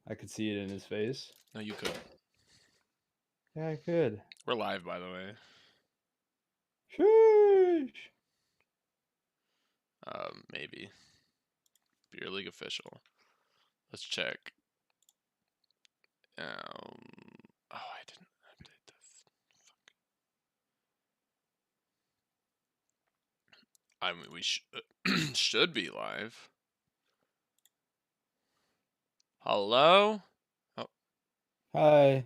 I could see it in his face. No, you could. Yeah, I could. We're live, by the way. Sheesh. Maybe. Beer League official. Let's check. Oh, I didn't update this. Fuck. I mean, we should be live. Hello? Oh, Hi.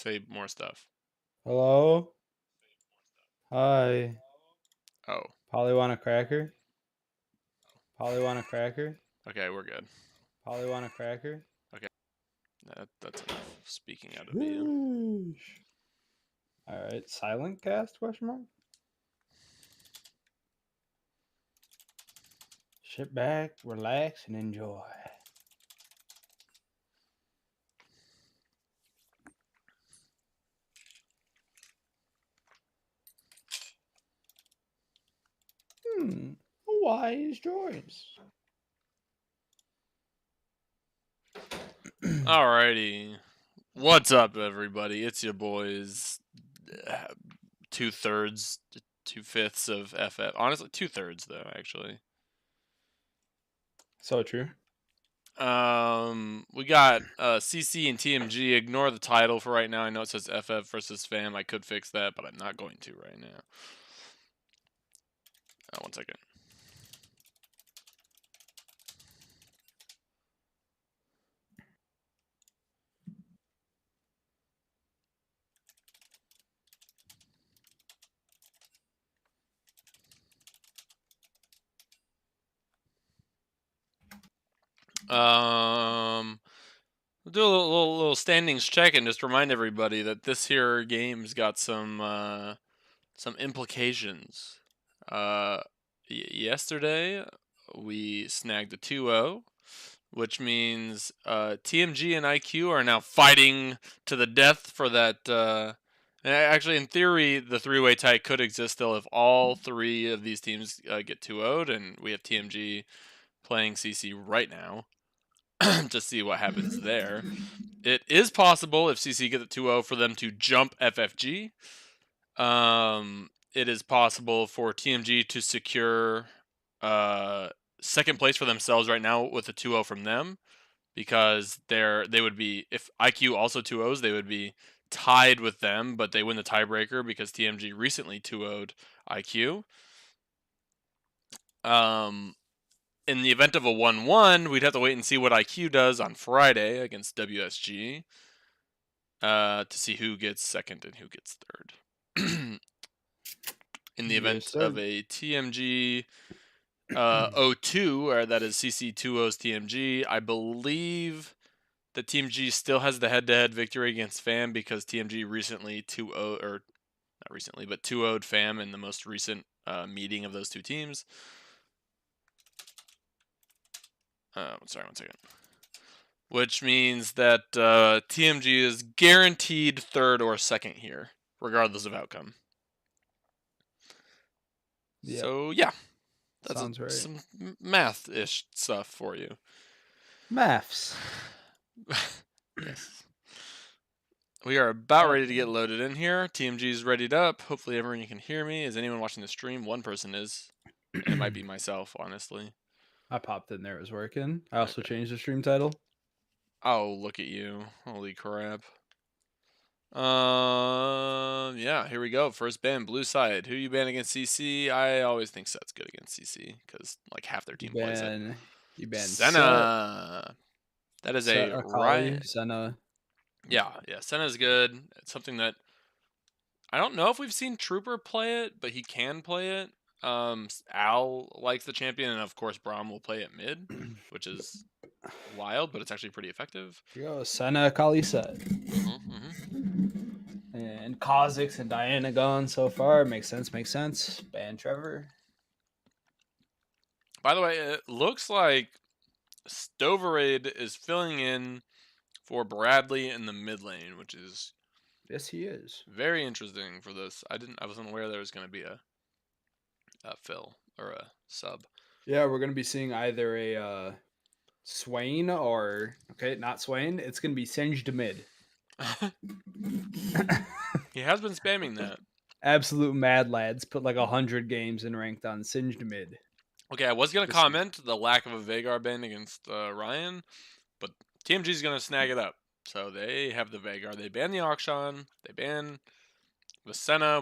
say more stuff. Hello? Hi. Oh, Polly want a cracker? Polly want a cracker? okay, we're good. Polly want a cracker? Okay, that's enough speaking out of you. Sheesh. Alright, silent cast, question mark? Sit back, relax, and enjoy. Wise choice. Alrighty. What's up, everybody? It's your boys. 2/3, 2/5 of FF. Honestly, 2/3 though, actually. So true. We got CC and TMG. Ignore the title for right now. I know it says FF versus FAM. I could fix that, but I'm not going to right now. One second. We'll do a little standings check and just remind everybody that this here game's got some implications. Yesterday we snagged a 2-0, which means TMG and IQ are now fighting to the death for that. And actually, in theory, the three-way tie could exist still if all three of these teams get 2-0'd, and we have TMG playing CC right now to see what happens there. It is possible if CC get the 2-0 for them to jump FFG. It is possible for TMG to secure second place for themselves right now with a 2-0 from them, because they would be, if IQ also 2-0s, they would be tied with them, but they win the tiebreaker because TMG recently 2-0'd IQ. In the event of a 1-1, we'd have to wait and see what IQ does on Friday against WSG to see who gets second and who gets third. In the event of a TMG 0-2, or that is CC 2-0's TMG, I believe that TMG still has the head-to-head victory against FAM because TMG recently 2-0, or not recently, but 2-0'd FAM in the most recent meeting of those two teams. Sorry, one second. Which means that TMG is guaranteed third or second here, regardless of outcome. Yep. So, yeah. That's right. Some math-ish stuff for you. Maths. Yes. We are about ready to get loaded in here. TMG's readied up. Hopefully everyone can hear me. Is anyone watching the stream? One person is. And it might be myself, honestly. I popped in there. It was working. I also changed the stream title. Oh, look at you. Holy crap. Yeah, here we go. First ban, blue side. Who you ban against CC? I always think Set's good against CC because like half their team plays it. You ban Senna. That is Set, a right. Senna. Yeah, Senna's good. It's something that I don't know if we've seen Trooper play it, but he can play it. Al likes the champion, and of course Braum will play it mid, which is wild, but it's actually pretty effective. Here you go, Senna, Kali set. And Kha'Zix and Diana gone so far. Makes sense. Ban Trevor. By the way, it looks like Stoverade is filling in for Bradley in the mid lane, which is he is very interesting for this. I wasn't aware there was going to be a fill or a sub. Yeah, we're gonna be seeing either a Swain or not Swain. It's gonna be Singed mid. He has been spamming that. Absolute mad lads put like 100 games in ranked on Singed mid. Okay, I was gonna Just comment the lack of a Vagar ban against Ryan, but TMG's gonna snag it up. So they have the Vagar. They ban the Akshan. They ban the Senna,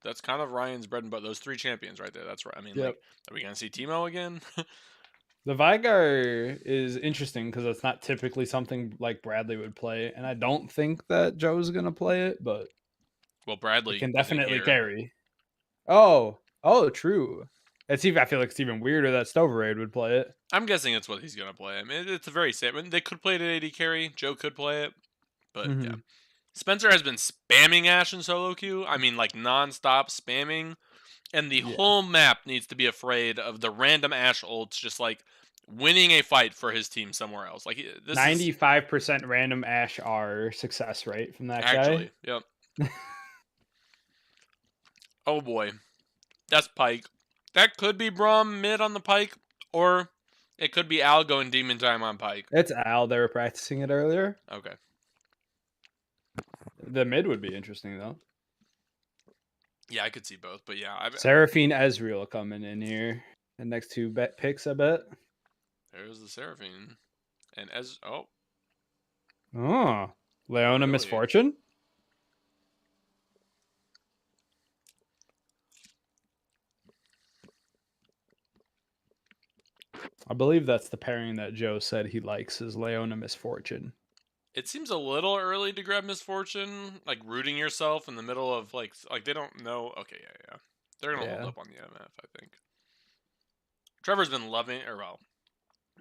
that's kind of Ryan's bread and butter. Those 3 champions right there. That's right. I mean, yep. like, are we gonna see Teemo again? The Vigar is interesting because it's not typically something like Bradley would play, and I don't think that Joe's gonna play it, but Well, it Bradley can isn't definitely here. carry. Oh, true. It's even. I feel like it's even weirder that Stoverade would play it. I'm guessing it's what he's gonna play. I mean, it's a very safe. I mean, they could play it at AD carry. Joe could play it, but yeah. Mm-hmm. Spencer has been spamming Ashe in solo queue. I mean, like nonstop spamming, and the Yeah, whole map needs to be afraid of the random Ashe ults just like winning a fight for his team somewhere else. Like this is 95% random Ash R success rate from that guy. actually, yep. Oh boy, that's Pike. That could be Braum mid on the Pike, or it could be Al going demon time on Pike. It's Al. They were practicing it earlier. Okay. The mid would be interesting though. Yeah, I could see both, but yeah, Seraphine Ezreal coming in here. The next 2 bet picks, I bet. there's the Seraphine, and Oh, Leona really? Misfortune. I believe that's the pairing that Joe said he likes is Leona Misfortune. It seems a little early to grab Misfortune, like rooting yourself in the middle of like they don't know. Okay, yeah. They're gonna hold Yeah. up on the MF, I think. Trevor's been loving, or well,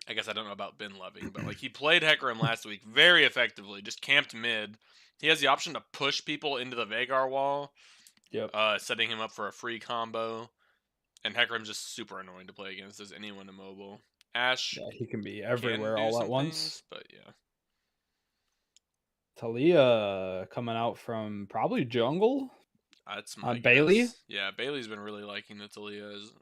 I guess I don't know about been loving, but like he played Hecarim last week very effectively, just camped mid. He has the option to push people into the Vagar wall, Yep. setting him up for a free combo. And Hecarim's just super annoying to play against as anyone immobile. Ashe Yeah, he can be can everywhere do all at some once. things, but yeah. Talia coming out from probably jungle That's my on guess. Bailey. Yeah, Bailey's been really liking Natalia's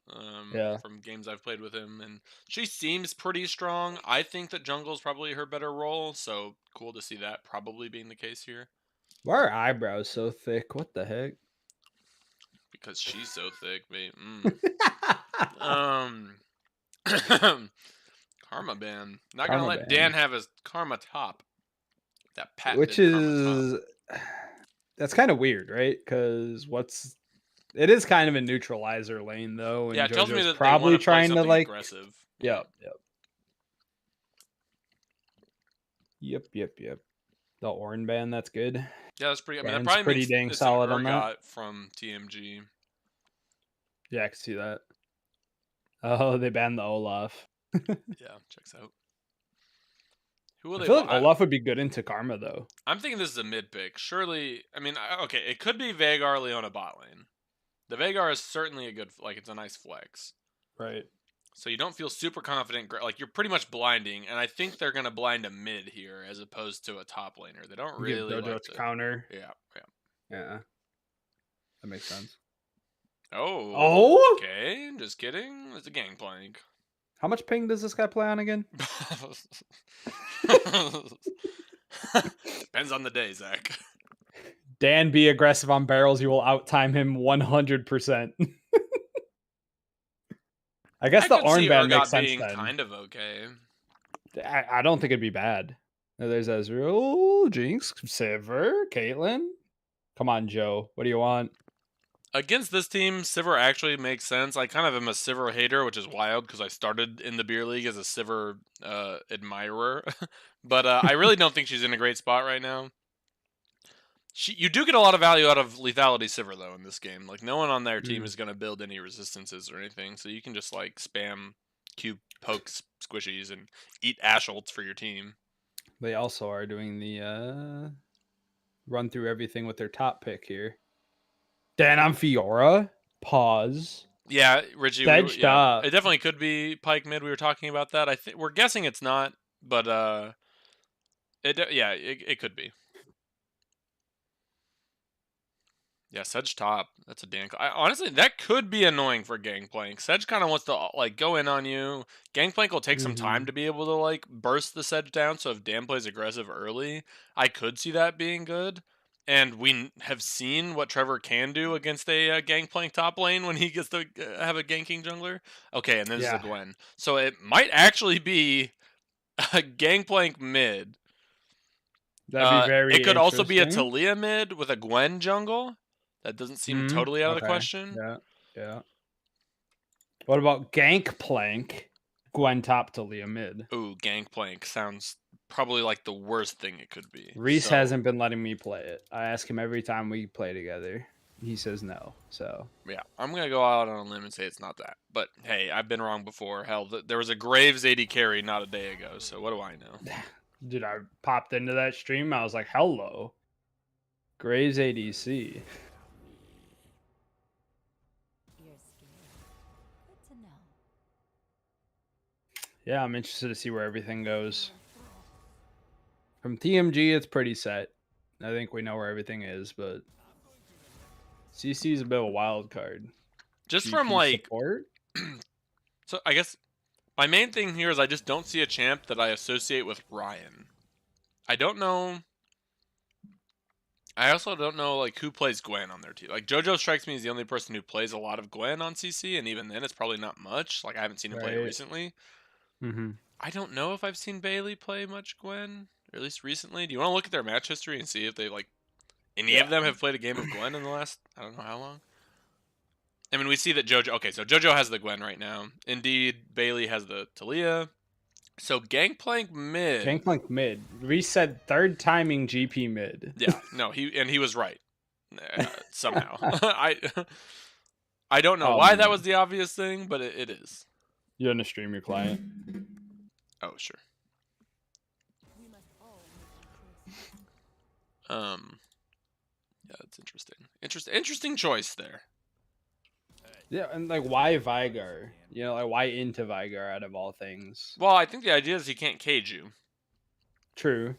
Yeah. from games I've played with him, and she seems pretty strong. I think that jungle's probably her better role, so cool to see that probably being the case here. Why are eyebrows so thick? What the heck? Because she's so thick, mate. Karma ban. Not gonna Karma let ban. Dan have his karma top. That Which patented karma top. is that's kind of weird, right? Because it is kind of a neutralizer lane though, Yeah, and it tells me JoJo's that they want probably to play trying to something like aggressive. Yep. The Orn ban, that's good. Yeah, that's pretty. I mean, that Dan's probably pretty makes dang it's solid an on that. Urgot from TMG. Yeah, I can see that. Oh, they banned the Olaf. Yeah, checks out. Who will I they? feel like Olaf would be good into Karma though. I'm thinking this is a mid pick. Surely, I mean, okay, it could be Vagar Leona bot lane. The Vagar is certainly a good, like, it's a nice flex. Right. So you don't feel super confident. Like, you're pretty much blinding, and I think they're going to blind a mid here as opposed to a top laner. They don't really Give JoJo like to counter. Yeah. That makes sense. Oh, okay. Just kidding. It's a gangplank. How much ping does this guy play on again? Depends on the day, Zach. Dan, be aggressive on barrels. You will outtime him 100%. I guess the Orn ban makes sense being then. kind of okay. I don't think it'd be bad. There's Ezreal, Jinx, Sivir, Caitlyn. Come on, Joe. What do you want? Against this team, Sivir actually makes sense. I kind of am a Sivir hater, which is wild because I started in the beer league as a Sivir admirer. But I really don't think she's in a great spot right now. You do get a lot of value out of lethality Sivir though in this game. Like no one on their team is going to build any resistances or anything, so you can just like spam Q pokes squishies and eat Ashe ults for your team. They also are doing the run through everything with their top pick here. Dan on Fiora. Pause. Yeah, Richie. It definitely could be Pike mid. We were talking about that. We're guessing it's not, but it could be. Yeah, Sedge top. That's a dank. Honestly, that could be annoying for Gangplank. Sedge kind of wants to like go in on you. Gangplank will take some time Mhm. to be able to like burst the Sedge down. So if Dan plays aggressive early, I could see that being good. And we have seen what Trevor can do against a Gangplank top lane when he gets to have a ganking jungler. Okay, and then there's a Yeah, Gwen. So it might actually be a Gangplank mid. that'd be It very could also be a interesting. Talia mid with a Gwen jungle. That doesn't seem totally out of the Okay. question. Yeah. Yeah. What about Gangplank? Gwen top to Leah mid. Ooh, Gangplank sounds probably like the worst thing it could be. Reese So, hasn't been letting me play it. I ask him every time we play together. He says no. So, yeah, I'm going to go out on a limb and say it's not that. But hey, I've been wrong before. Hell, there was a Graves 80 carry not a day ago. So, what do I know? dude, I popped into that stream. I was like, hello, Graves ADC. You're scared. Good to know. Yeah, I'm interested to see where everything goes. From TMG, it's pretty set. I think we know where everything is, but CC is a bit of a wild card. Just from GP like, support? so I guess my main thing here is I just don't see a champ that I associate with Ryan. I don't know. I also don't know like who plays Gwen on their team. Like JoJo strikes me as the only person who plays a lot of Gwen on CC, and even then it's probably not much. Like I haven't seen him play it Right. recently. Mm-hmm. I don't know if I've seen Bailey play much Gwen, or at least recently. Do you want to look at their match history and see if they like any Yeah. of them have played a game of Gwen in the last I don't know how long? I mean, we see that JoJo. Okay, so JoJo has the Gwen right now. Indeed, Bailey has the Talia. So Gangplank mid. Gangplank mid. Reset third timing GP mid. Yeah, no, he was right. Somehow, I don't know why that was the obvious thing, but it is. You're gonna stream your client. Oh sure. We must all make our choices. Yeah, that's interesting. Interesting choice there. Yeah, and like why Vigar? You know, like why into Vigar out of all things? Well, I think the idea is he can't cage you. True.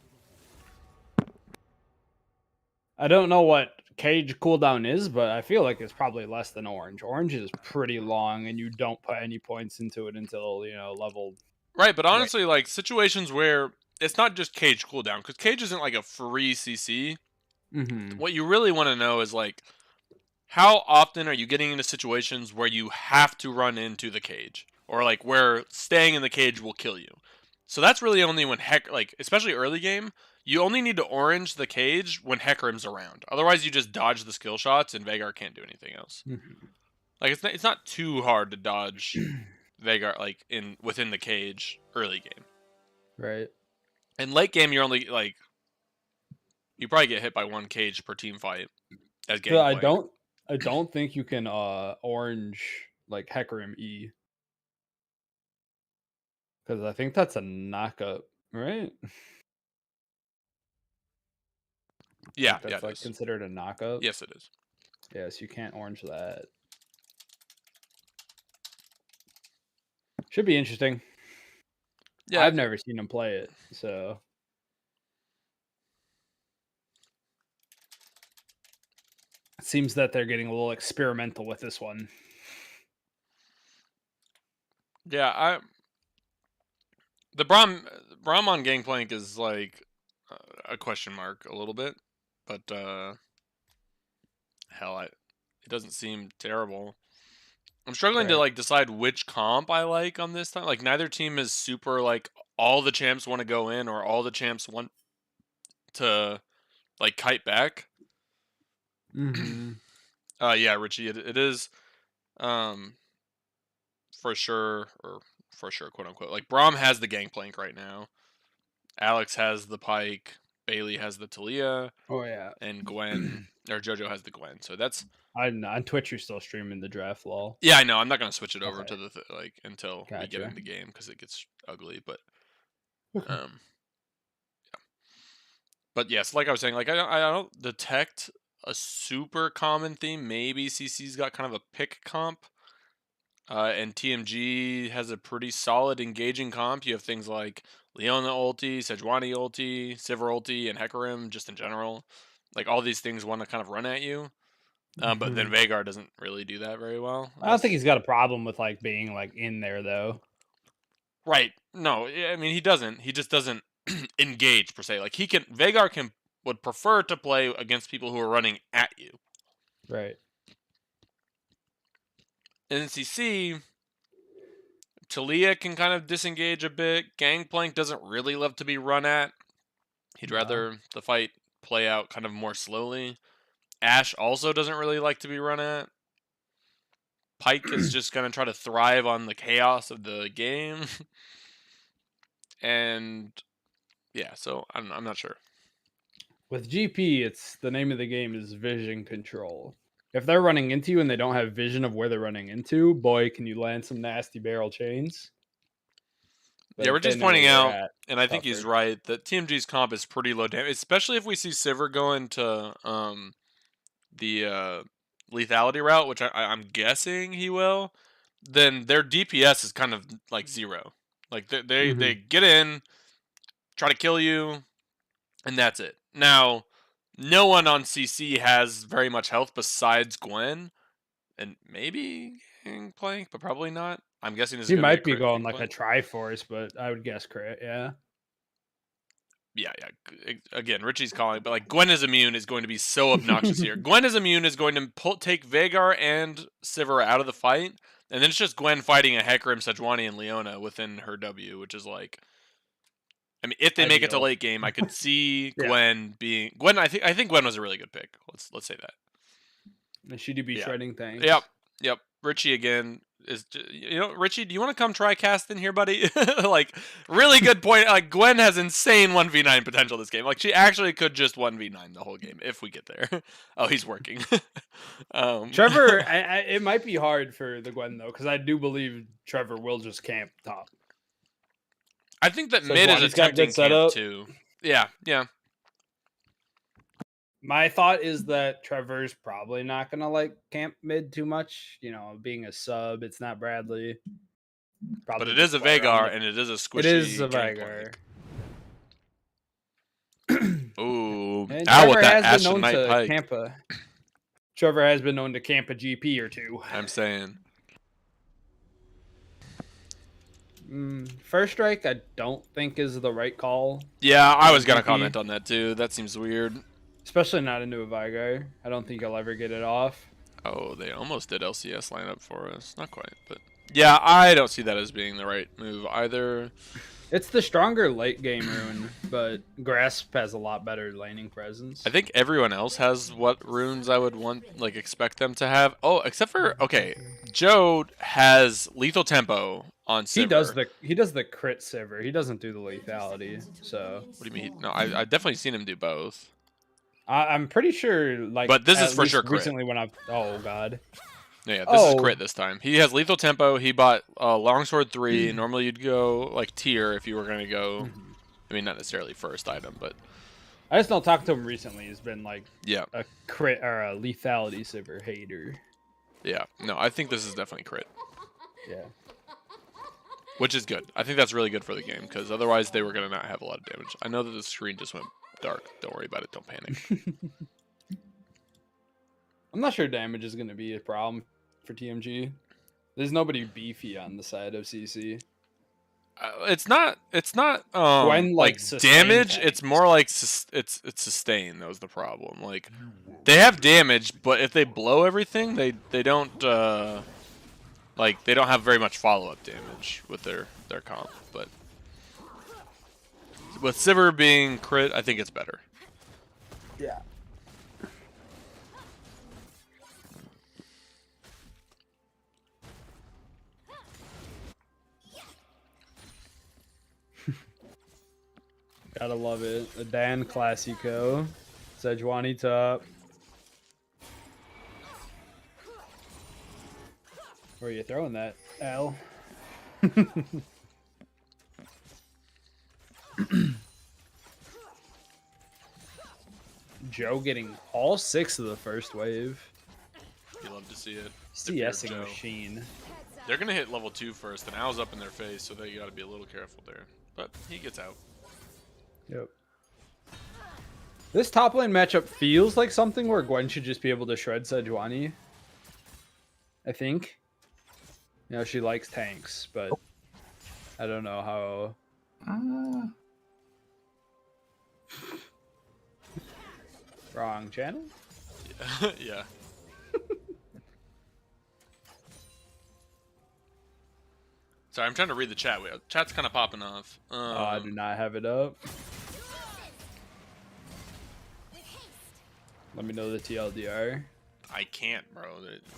I don't know what cage cooldown is, but I feel like it's probably less than orange. Orange is pretty long, and you don't put any points into it until level. Right, but honestly, like situations where it's not just cage cooldown, because cage isn't like a free CC. Mm-hmm. What you really want to know is like, how often are you getting into situations where you have to run into the cage, or like where staying in the cage will kill you? So that's really only when like especially early game, you only need to orange the cage when Hecarim's around. Otherwise, you just dodge the skill shots, and Veigar can't do anything else. Mm-hmm. Like it's not too hard to dodge Veigar like within the cage early game. Right. In late game, you're only like you probably get hit by one cage per team fight as So I Gangplank. don't think you can orange like Hecarim E, because I think that's a knockup, right? Yeah, Like that's it like is. considered a knockup. Yes, it is. Yes, you can't orange that. Should be interesting. Yeah, I've never seen him play it, so it seems that they're getting a little experimental with this one. yeah. The Braum on Gangplank is like a question mark a little bit, but hell, it doesn't seem terrible. I'm struggling to Right. like decide which comp I like on this time. Like neither team is super like all the champs want to go in or all the champs want to like kite back. Mm-hmm. Yeah, Richie, it is um for sure quote unquote. Like Braum has the Gangplank right now. Alex has the Pike, Bailey has the Talia, Oh yeah. and Gwen or JoJo has the Gwen. So that's On Twitch, you're still streaming the draft lol. yeah, I know. I'm not gonna switch it over Okay, to the like until we get gotcha. into game because it gets ugly. Okay. Um, but yes, like I was saying, like I don't detect a super common theme. Maybe CC's got kind of a pick comp, and TMG has a pretty solid engaging comp. You have things like Leona ulti, Sejuani ulti, Sivir ulti, and Hecarim just in general. Like all these things want to kind of run at you. But then Vagar doesn't really do that very well. I don't think he's got a problem with like being like in there though. Right. No, I mean he doesn't. He just doesn't engage per se. Like Vagar would prefer to play against people who are running at you. Right. In NCC, Talia can kind of disengage a bit. Gangplank doesn't really love to be run at. He'd rather the fight play out kind of more slowly. Ash also doesn't really like to be run at. Pike is just going to try to thrive on the chaos of the game. And yeah, so I'm not sure. With GP, it's the name of the game is vision control. If they're running into you and they don't have vision of where they're running into, boy, can you land some nasty barrel chains. But Yeah, we're if they just know where pointing you're out, at, and I think he's tougher. right, that TMG's comp is pretty low damage, especially if we see Sivir go into the lethality route, which I'm guessing he will. Then their DPS is kind of like 0. Like they get in, try to kill you, and that's it. Now, no one on CC has very much health besides Gwen, and maybe Gangplank, but probably not. I'm guessing this is He going to might be be a crit going like a Gangplank. Triforce, but I would guess crit. Yeah. Yeah. Again, Richie's calling, but like Gwen is immune is going to be so obnoxious here. Gwen is immune is going to take Vagar and Sivir out of the fight, and then it's just Gwen fighting a Hecarim, Sejuani, and Leona within her W, which is like, I mean, if they make it to Ideal. late game, I could see Yeah. Gwen being Gwen. I think Gwen was a really good pick. Let's say that. And she do be Yeah. shredding things. Yep. Richie again is, Richie, do you want to come try casting here, buddy? Like, really good point. Like, Gwen has insane 1v9 potential this game. Like, she actually could just 1v9 the whole game if we get there. Oh, he's working. Trevor, it might be hard for the Gwen though, because I do believe Trevor will just camp top. I think that So mid is Juani's got attempting good camp setup. too. Yeah. My thought is that Trevor's probably not gonna like camp mid too much. You know, being a sub, it's not Bradley. Probably But it is just a play around Vagar, and it is a squishy It is a Gangplank. Vigar. Ooh, And out with Trevor that has been Ashen known Knight to Pike. camp Trevor has been known to camp a GP or two. I'm saying. First strike, I don't think is the right call. Yeah, I was gonna GP. comment on that too. That seems weird. Especially not into a Vigar. I don't think I'll ever get it off. Oh, they almost did LCS lineup for us. Not quite, but yeah, I don't see that as being the right move either. It's the stronger late game rune, but Grasp has a lot better laning presence. I think everyone else has what runes I would expect them to have. Oh, except for Joe has lethal tempo on Sivir. He does the crit Sivir. He doesn't do the lethality. So What do you mean? No, I definitely seen him do both. I'm pretty sure. Like, But this is at for least sure crit. recently when I've god. Yeah, this is crit this time. He has lethal tempo. He bought longsword 3. Normally you'd go like tier if you were gonna go. I mean, not necessarily first item, but I just don't talk to him recently. He's been like yeah, a crit or a lethality Sivir hater. yeah. No, I think this is definitely crit, Yeah. which is good. I think that's really good for the game because otherwise they were gonna not have a lot of damage. I know that the screen just went dark. Don't worry about it. Don't panic. I'm not sure damage is going to be a problem for TMG. There's nobody beefy on the side of CC. It's not Gwen, like sustain damage. tanks. It's more like it's sustain. That was the problem. Like they have damage, but if they blow everything, they don't like they don't have very much follow up damage with their comp. But with Sivir being crit, I think it's better. Yeah. Gotta love it. A Dan Classico. Sejuani top. Where are you throwing that, Al? Joe getting all 6 of the first wave. You love to see it. CSing machine. They're gonna hit level 2 first, and Al's up in their face, so they gotta be a little careful there. But he gets out. Yep. This top lane matchup feels like something where Gwen should just be able to shred Sejuani. I think. You know, she likes tanks, but I don't know how. Wrong channel? Yeah. Sorry, I'm trying to read the chat. Chat's kind of popping off. I do not have it up. Let me know the TLDR. I can't, bro.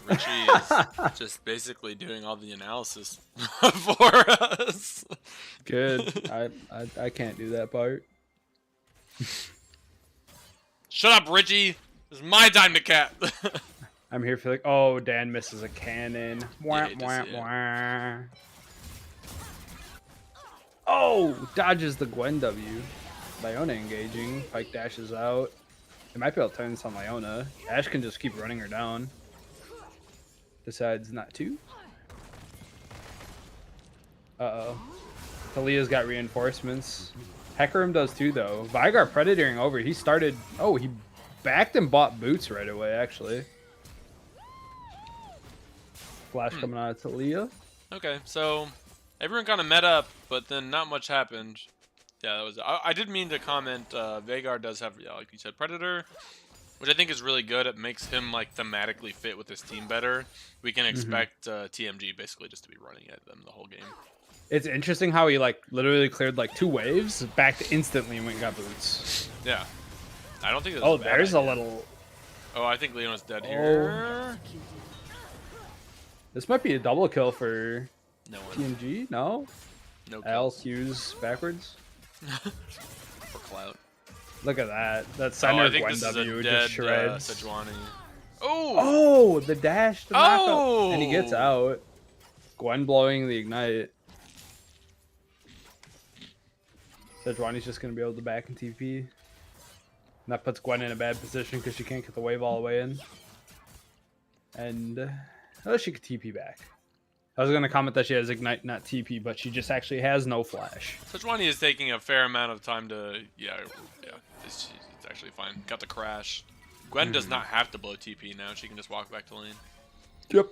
Richie is just basically doing all the analysis for us. Good. I can't do that part. Shut up, Richie. It's my time to cap. I'm here for like, oh, Dan misses a cannon. Wah, hate to wah, see it. wah. Oh, dodges the Gwen W. Leona engaging. Pike dashes out. They might be able to turn this on Leona. Ashe can just keep running her down. Decides not to. Uh-oh. Talia's got reinforcements. Hecarim does too, though. Veigar predatoring over. He started... Oh, he backed and bought boots right away, actually. Flash coming out of Talia. Okay, so everyone kind of met up, but then not much happened. Yeah, that was. I did mean to comment. Veigar does have, yeah, like you said, Predator, which I think is really good. It makes him like thematically fit with his team better. We can expect TMG basically just to be running at them the whole game. It's interesting how he like literally cleared like 2 waves, backed instantly and went and got boots. Yeah, I don't think. Oh, there's a little. Oh, I think Leona's dead here. This might be a double kill for No one. TMG. No, No L kills Q's backwards. for clout. Look at that. That Oh, center I think Gwen this is W a dead just shreds. Sejuani. Oh! Oh, the dash to knock Oh! out. And he gets out. Gwen blowing the ignite. Sejuani's just going to be able to back and TP. And that puts Gwen in a bad position because she can't get the wave all the way in. And oh, she could TP back. I was going to comment that she has ignite, not TP, but she just actually has no flash. Sejuani is taking a fair amount of time to... Yeah, it's actually fine. Got the crash. Gwen does not have to blow TP now. She can just walk back to lane. Yep.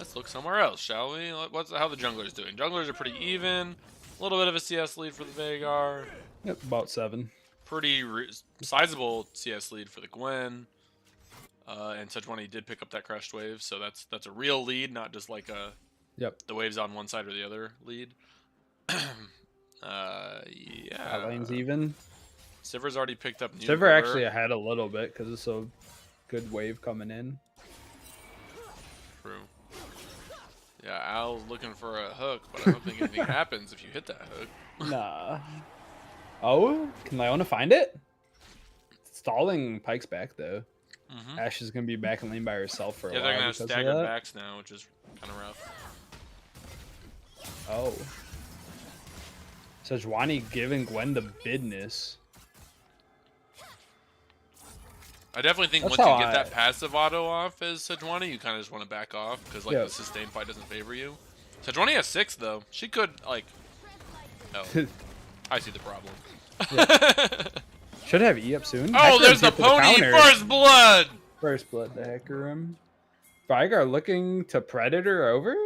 Let's look somewhere else, shall we? How the junglers doing? Junglers are pretty even. A little bit of a CS lead for the Veigar. Yep, about 7. Pretty sizable CS lead for the Gwen. And Sejuani did pick up that crashed wave, so that's a real lead, not just like a the waves on one side or the other lead. Yeah. That lane's even. Sivir's already picked up new Sivir cover. actually ahead a little bit because it's a good wave coming in. True. Yeah, Al's looking for a hook, but I don't think anything happens if you hit that hook. Nah. Oh, can Leona find it? Stalling Pike's back though. Ashe is gonna be back in lane by herself for a Yeah, while. they're gonna have because of staggered that. backs now, which is kind of rough. Oh. Sejuani giving Gwen the business. I definitely think That's once you how get that passive auto off as Sejuani, you kind of just want to back off because like Yeah. the sustain fight doesn't favor you. Sejuani has 6 though. She could like. Oh, I see the problem. Should have E up soon. Oh, Hecarim's there's the here for pony counter. first blood. First blood to Hecarim. Veigar looking to Predator over.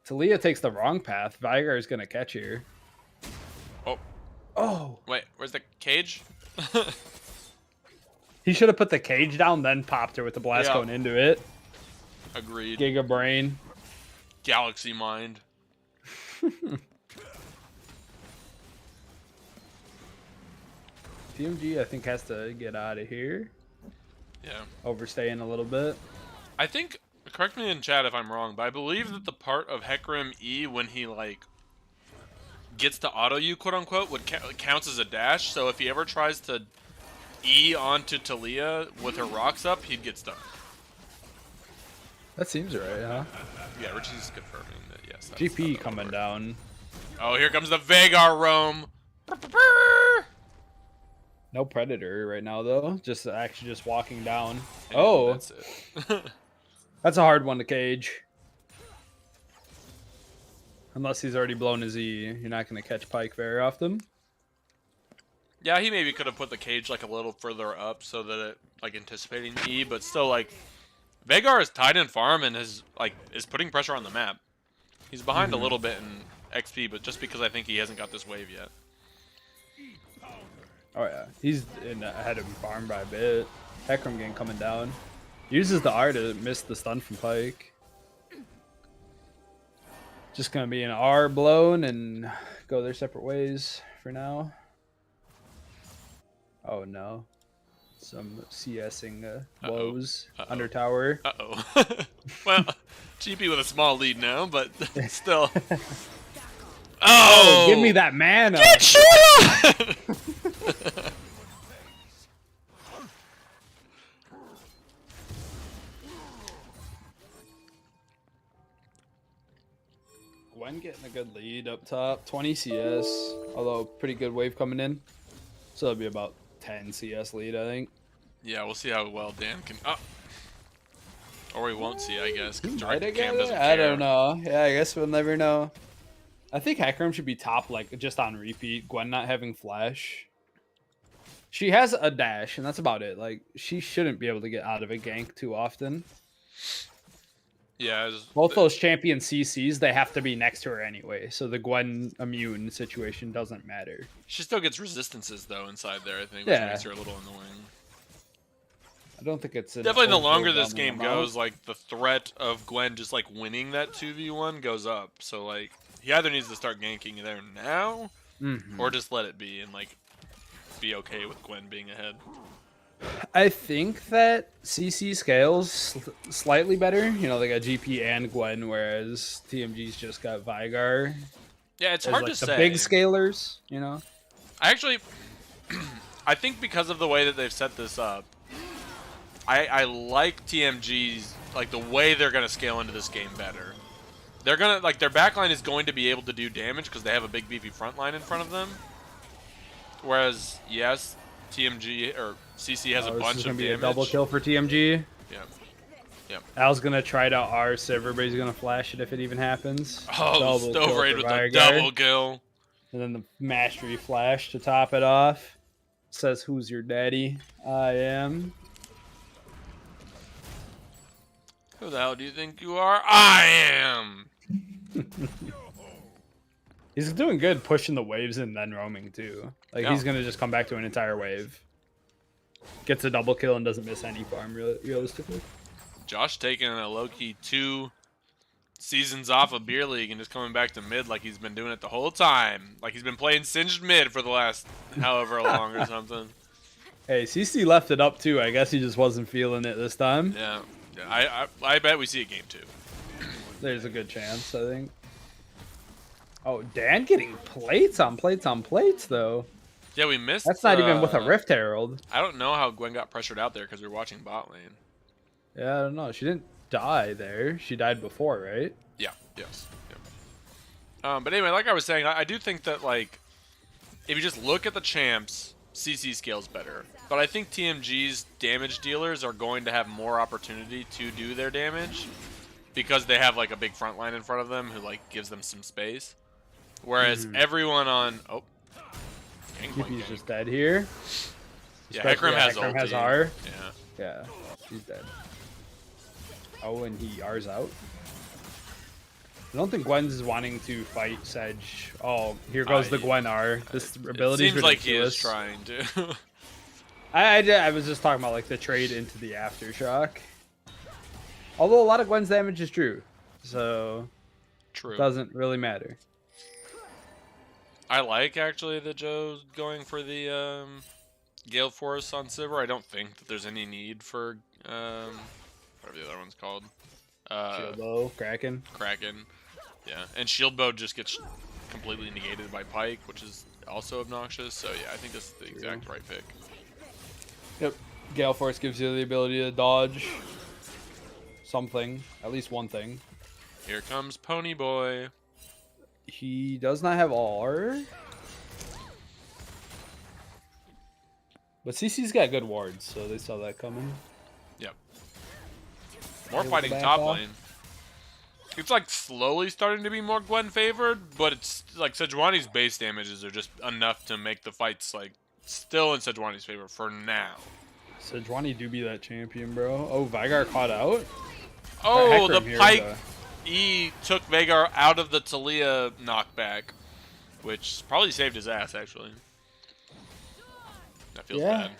Talia takes the wrong path. Veigar is gonna catch here. Oh, Oh. wait, where's the cage? He should have put the cage down, then popped her with the blast Yeah. going into it. Agreed. Giga Brain. Galaxy mind. TMG, I think, has to get out of here. Yeah. Overstaying a little bit. I think, correct me in chat if I'm wrong, but I believe that the part of Hecarim E when he like gets to auto you, quote unquote, counts as a dash. So if he ever tries to E onto Talia with her rocks up, he'd get stuck. That seems right, huh? Yeah, Richie's confirming that. Yes. that's GP how coming that down. works. Oh, here comes the Veigar roam. No Predator right now, though. Just actually just walking down. And Oh, that's it. that's a hard one to cage. Unless he's already blown his E, you're not going to catch Pike very often. Yeah, he maybe could have put the cage like a little further up so that it like anticipating E, but still like Vagar is tied in farm and is putting pressure on the map. He's behind a little bit in XP, but just because I think he hasn't got this wave yet. Oh yeah, he's ahead of him farm by a bit. Hecarim gang coming down. Uses the R to miss the stun from Pike. Just gonna be an R blown and go their separate ways for now. Oh no. Some CSing woes under tower. Uh-oh. Well, GP with a small lead now, but still. Oh, give me that mana! Get shit! Gwen getting a good lead up top. 20 CS, although pretty good wave coming in. So it'll be about 10 CS lead, I think. Yeah, we'll see how well Dan can. Or we won't see, I guess, because Might direct have cam got doesn't it? care. I don't know. Yeah, I guess we'll never know. I think Hecarim should be top, like, just on repeat. Gwen not having flash. She has a dash, and that's about it. Like, she shouldn't be able to get out of a gank too often. Yeah. Both those champion CCs, they have to be next to her anyway. So the Gwen immune situation doesn't matter. She still gets resistances, though, inside there, I think, which Yeah. makes her a little annoying. I don't think it's... Definitely the longer this game amount. goes, like, the threat of Gwen just, like, winning that 2v1 goes up. So, like, he either needs to start ganking there now, or just let it be and, like, be okay with Gwen being ahead. I think that CC scales slightly better. You know, they got GP and Gwen, whereas TMG's just got Vigar. Yeah, it's As, hard like, to the say. big scalers, you know? I actually... I think because of the way that they've set this up, I like TMG's, like, the way they're going to scale into this game better. They're going to, like, their backline is going to be able to do damage because they have a big beefy front line in front of them. Whereas, yes, TMG, or CC has a bunch this is of gonna be damage. a double kill for TMG. Yeah. Yep. Al's gonna try to R, so everybody's gonna flash it if it even happens. Oh, Double Stove kill Raid for with the Vigar. double kill. And then the mastery flash to top it off. Says, who's your daddy? I am. Who the hell do you think you are? I am! He's doing good pushing the waves and then roaming too. Like, Yeah. he's gonna just come back to an entire wave. Gets a double kill and doesn't miss any farm, realistically. Josh taking a low-key 2 seasons off of Beer League and just coming back to mid like he's been doing it the whole time. Like he's been playing Singed mid for the last however long or something. Hey, CC left it up too. I guess he just wasn't feeling it this time. Yeah. I bet we see a game 2. There's a good chance, I think. Oh, Dan getting plates on plates on plates, though. Yeah, we missed. That's not even with a Rift Herald. I don't know how Gwen got pressured out there because we were watching bot lane. Yeah, I don't know. She didn't die there. She died before, right? Yeah. Yes. Yeah. But anyway, like I was saying, I do think that, like, if you just look at the champs, CC scales better. But I think TMG's damage dealers are going to have more opportunity to do their damage because they have, like, a big front line in front of them who, like, gives them some space. Whereas everyone on... Oh. TP's just dead here. Yeah, Hecarim has Hecarim ulti. has R. Yeah. Yeah, he's dead. Oh, and he R's out. I don't think Gwen's wanting to fight Sedge. Oh, here goes the Gwen R. This ability seems like he is trying to. I was just talking about, like, the trade into the Aftershock. Although a lot of Gwen's damage is true, so True. it doesn't really matter. I like, actually, that Joe's going for the Gale Force on Sivir. I don't think that there's any need for, whatever the other one's called. Shield Bow, Kraken. Kraken. Yeah, and Shield Bow just gets completely negated by Pike, which is also obnoxious. So, yeah, I think this is the exact right pick. Yep. Gale Force gives you the ability to dodge something, at least one thing. Here comes Pony Boy. He does not have R. But CC's got good wards, so they saw that coming. Yep. More Able to fighting back top off. lane. It's like slowly starting to be more Gwen favored, but it's like Sejuani's base damages are just enough to make the fights like Still in Sejuani's favor for now. Sejuani do be that champion, bro. Oh, Vigar caught out. Oh, the Hecarim here, Pike E took Vagar out of the Talia knockback, which probably saved his ass, actually. That feels bad.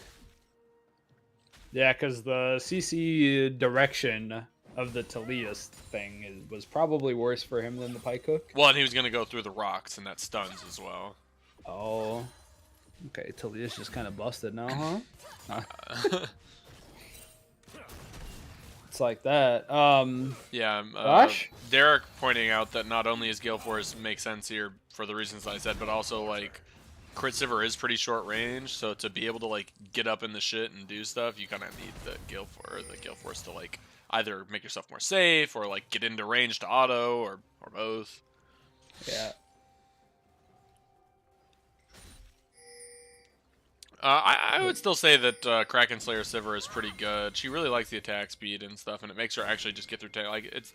Yeah, because the CC direction of the Talia thing was probably worse for him than the Pike hook. Well, and he was going to go through the rocks, and that stuns as well. Oh. Okay, Talia's just kind of busted now, huh? It's like that. Yeah, Gosh? Derek pointing out that not only is Gale Force make sense here for the reasons I said, but also, like, Crit Sivir is pretty short range, so to be able to, like, get up in the shit and do stuff, you kind of need the Gale Force to, like, either make yourself more safe or, like, get into range to auto or both. Yeah. I would still say that Kraken Slayer Sivir is pretty good. She really likes the attack speed and stuff, and it makes her actually just get through. Like it's,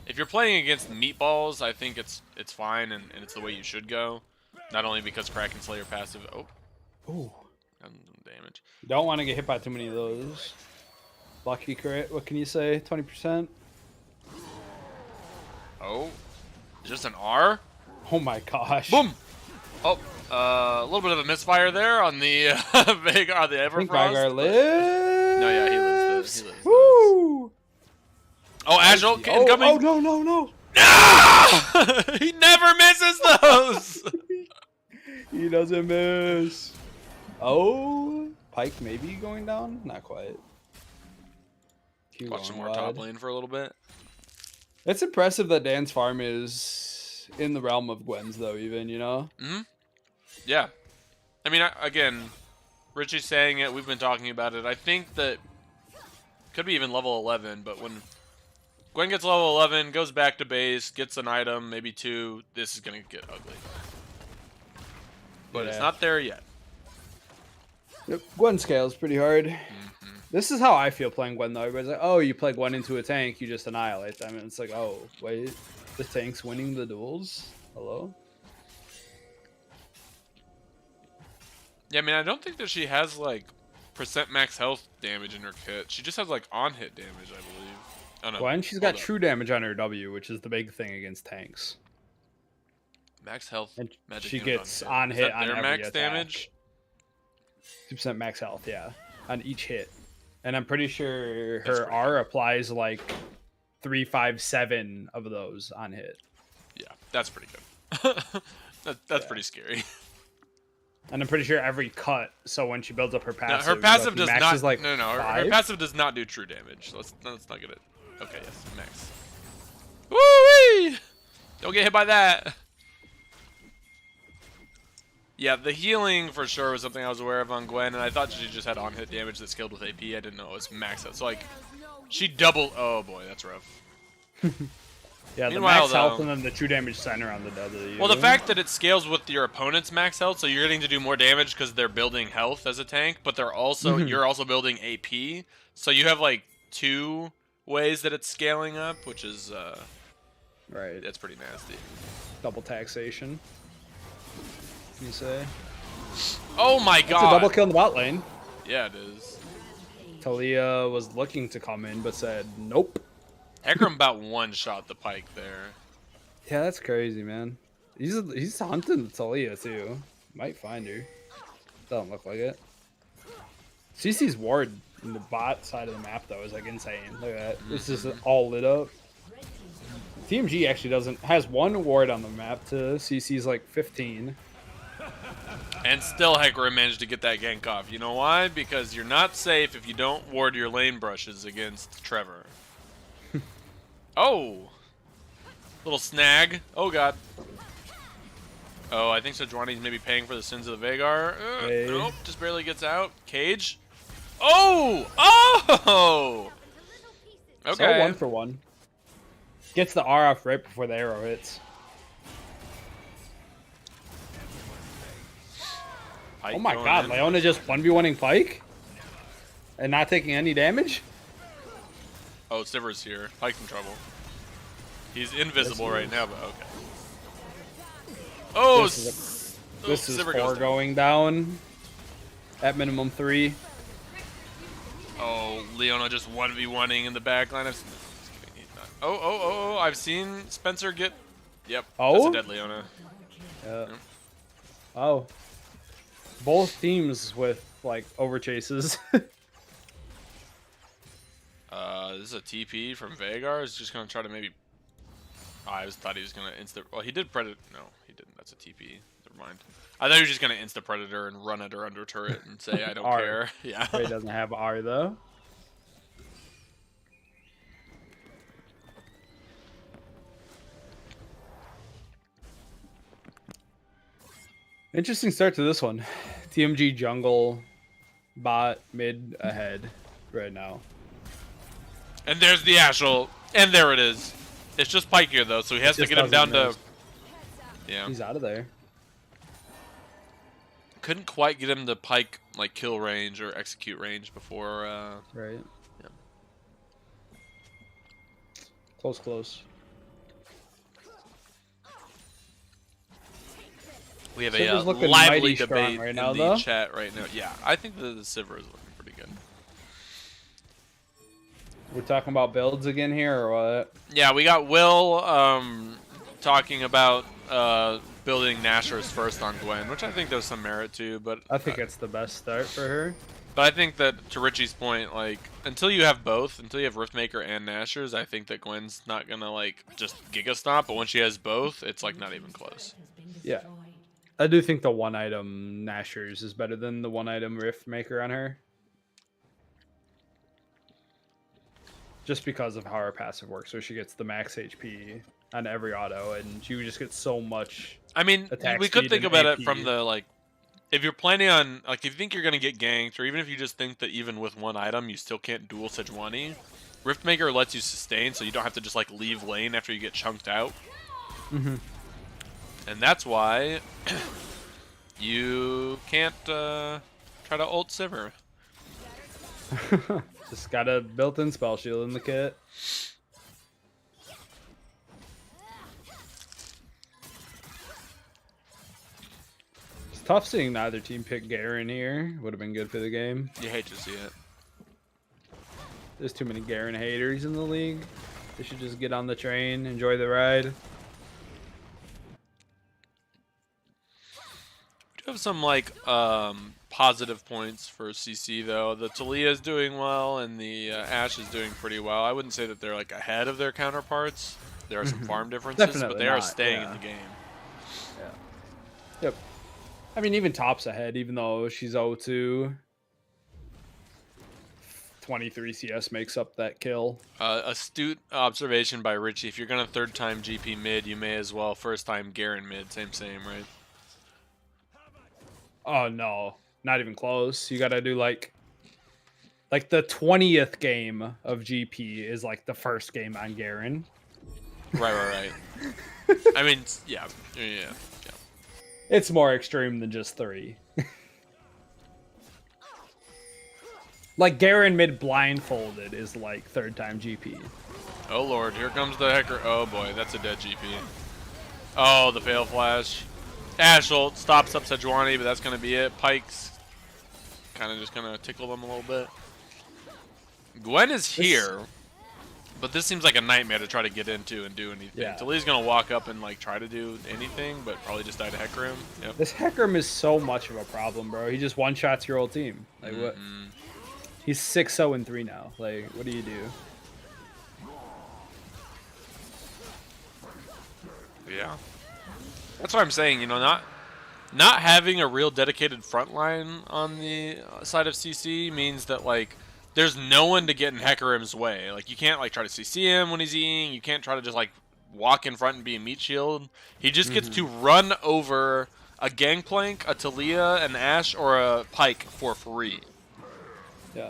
if you're playing against meatballs, I think it's fine and it's the way you should go. Not only because Kraken Slayer passive. Ooh. Damage. You don't want to get hit by too many of those. Lucky crit. What can you say? 20%. Oh, just an R. Oh my gosh. Boom. Oh. A little bit of a misfire there on the Vagar, on the Everfrost. I think Vigar lives. No, yeah, he lives. He lives. Woo! Oh, Agile incoming. Oh, no. No! He never misses those. He doesn't miss. Oh, Pike maybe going down? Not quite. Watch some more top lane for a little bit. It's impressive that Dan's farm is in the realm of Gwen's, though, even, you know? Mm-hmm. Yeah. I mean, again, Richie's saying it. We've been talking about it. I think that could be even level 11, but when Gwen gets level 11, goes back to base, gets an item, maybe 2, this is going to get ugly. But it's not there yet. Yep. Gwen scales pretty hard. This is how I feel playing Gwen, though. Everybody's like, oh, you play Gwen into a tank, you just annihilate them. And it's like, oh, wait, the tank's winning the duels? Hello? Yeah, I mean, I don't think that she has, like, % max health damage in her kit. She just has, like, on-hit damage, I believe. Oh, no. Gwen, she's got true damage on her W, which is the big thing against tanks. Max health. And magic she unit gets on hit on their every max attack. damage? 2% max health, yeah, on each hit. And I'm pretty sure her R applies like 3, 5, 7 of those on hit. Yeah, that's pretty good. That's pretty scary. And I'm pretty sure every cut. So when she builds up her passive, her passive does not. Like no, her passive does not do true damage. Let's not get it. Okay, yes, max. Woo-wee! Don't get hit by that. Yeah, the healing for sure was something I was aware of on Gwen, and I thought she just had on-hit damage that scaled with AP. I didn't know it was max out. So like, she doubled. Oh boy, that's rough. Yeah, the max health and then the true damage center on the W. Well, the fact that it scales with your opponent's max health, so you're getting to do more damage because they're building health as a tank, but they're also you're also building AP. So you have like 2 ways that it's scaling up, which is right. That's pretty nasty. Double taxation. Can you say? Oh my god! It's a double kill in the bot lane. Yeah, it is. Talia was looking to come in, but said nope. Hecarim about one-shot the Pike there. Yeah, that's crazy, man. He's hunting Talia too. Might find her. Doesn't look like it. CC's ward in the bot side of the map though is like insane. Look at that. It's just all lit up. TMG actually has 1 ward on the map to CC's like 15. And still Hecarim managed to get that gank off. You know why? Because you're not safe if you don't ward your lane brushes against Trevor. Oh! Little snag. Oh god. Oh, I think Sejuani's maybe paying for the sins of the Vagar. Hey. Nope, just barely gets out. Cage. Oh! Oh! Okay. So 1 for 1. Gets the R off right before the arrow hits. Pike oh my god, in. Leona just 1v1ing Pike? And not taking any damage? Oh, Sivir's here. Pike's in trouble. He's invisible right now, but okay. Oh, This is Sivir 4 goes down. going down. At minimum 3. Oh, Leona just 1v1ing in the back line. Oh, I've seen Spencer get... Yep, that's a Oh? dead Leona. Yeah. Yep. Oh. Both teams with, like, over chases. This is a TP from Vagar. Is just going to try to maybe... Oh, I just thought he was going to insta... Well, he did Predator. No, he didn't. That's a TP. Never mind. I thought he was just going to insta Predator and run at her under turret and say, I don't R. care. Yeah. He doesn't have R, though. Interesting start to this one. TMG jungle, bot, mid, ahead right now. And there's the Ashel. And there it is. It's just Pike here, though, so he has to get him down to... Yeah. He's out of there. Couldn't quite get him to Pike, like, kill range or execute range before... Right. Yeah. Close. We have Silver's a looking lively mighty strong debate right in now, the though. chat right now. Yeah, I think the Sivir is looking pretty good. We're talking about builds again here, or what? Yeah, we got Will talking about building Nashor's first on Gwen, which I think there's some merit to, but I think it's the best start for her. but I think that to Richie's point, like until you have both, until you have Riftmaker and Nashor's, I think that Gwen's not gonna like just Giga Stomp, but once she has both, it's like not even close. Yeah. I do think the one item Nashor's is better than the one item Rift Maker on her. Just because of how her passive works. So she gets the max HP on every auto, and she just gets so much. I mean, attack we could speed think and about AP. it from the like, if you're planning on like, if you think you're gonna get ganked, or even if you just think that even with one item you still can't dual Sejuani, Riftmaker lets you sustain, so you don't have to just like leave lane after you get chunked out. Mm-hmm. And that's why you can't try to ult Sivir. Just got a built-in spell shield in the kit. It's tough seeing neither team pick Garen here. Would have been good for the game. You hate to see it. There's too many Garen haters in the league. They should just get on the train, enjoy the ride. We do have some like positive points for CC though. The Talia is doing well, and the Ashe is doing pretty well. I wouldn't say that they're like ahead of their counterparts. There are some farm differences, but Definitely they are not, staying yeah. in the game. Yeah. Yep. I mean, even Top's ahead, even though she's 0-2. 23 CS makes up that kill. Astute observation by Richie. If you're gonna third time GP mid, you may as well first time Garen mid. Same, right? Oh no, not even close. You gotta do like the 20th game of GP is like the first game on Garen. Right. I mean, yeah. It's more extreme than just 3. Like Garen mid blindfolded is like third time GP. Oh lord, here comes the Hecker. Oh boy, that's a dead GP. Oh, the fail flash. Ashe ult stops up Sejuani, but that's gonna be it. Pike's kind of just gonna tickle them a little bit. Gwen is here, but this seems like a nightmare to try to get into and do anything. Yeah. Talia's gonna walk up and like try to do anything, but probably just die to Hecarim. Yep. This Hecarim is so much of a problem, bro. He just one-shots your whole team. Like what? He's 6-0-3 now. Like, what do you do? Yeah. That's what I'm saying, you know, not having a real dedicated front line on the side of CC means that like there's no one to get in Hecarim's way. Like you can't like try to CC him when he's eating. You can't try to just like walk in front and be a meat shield. He just gets to run over a Gangplank, a Talia, an Ashe, or a Pike for free. Yeah.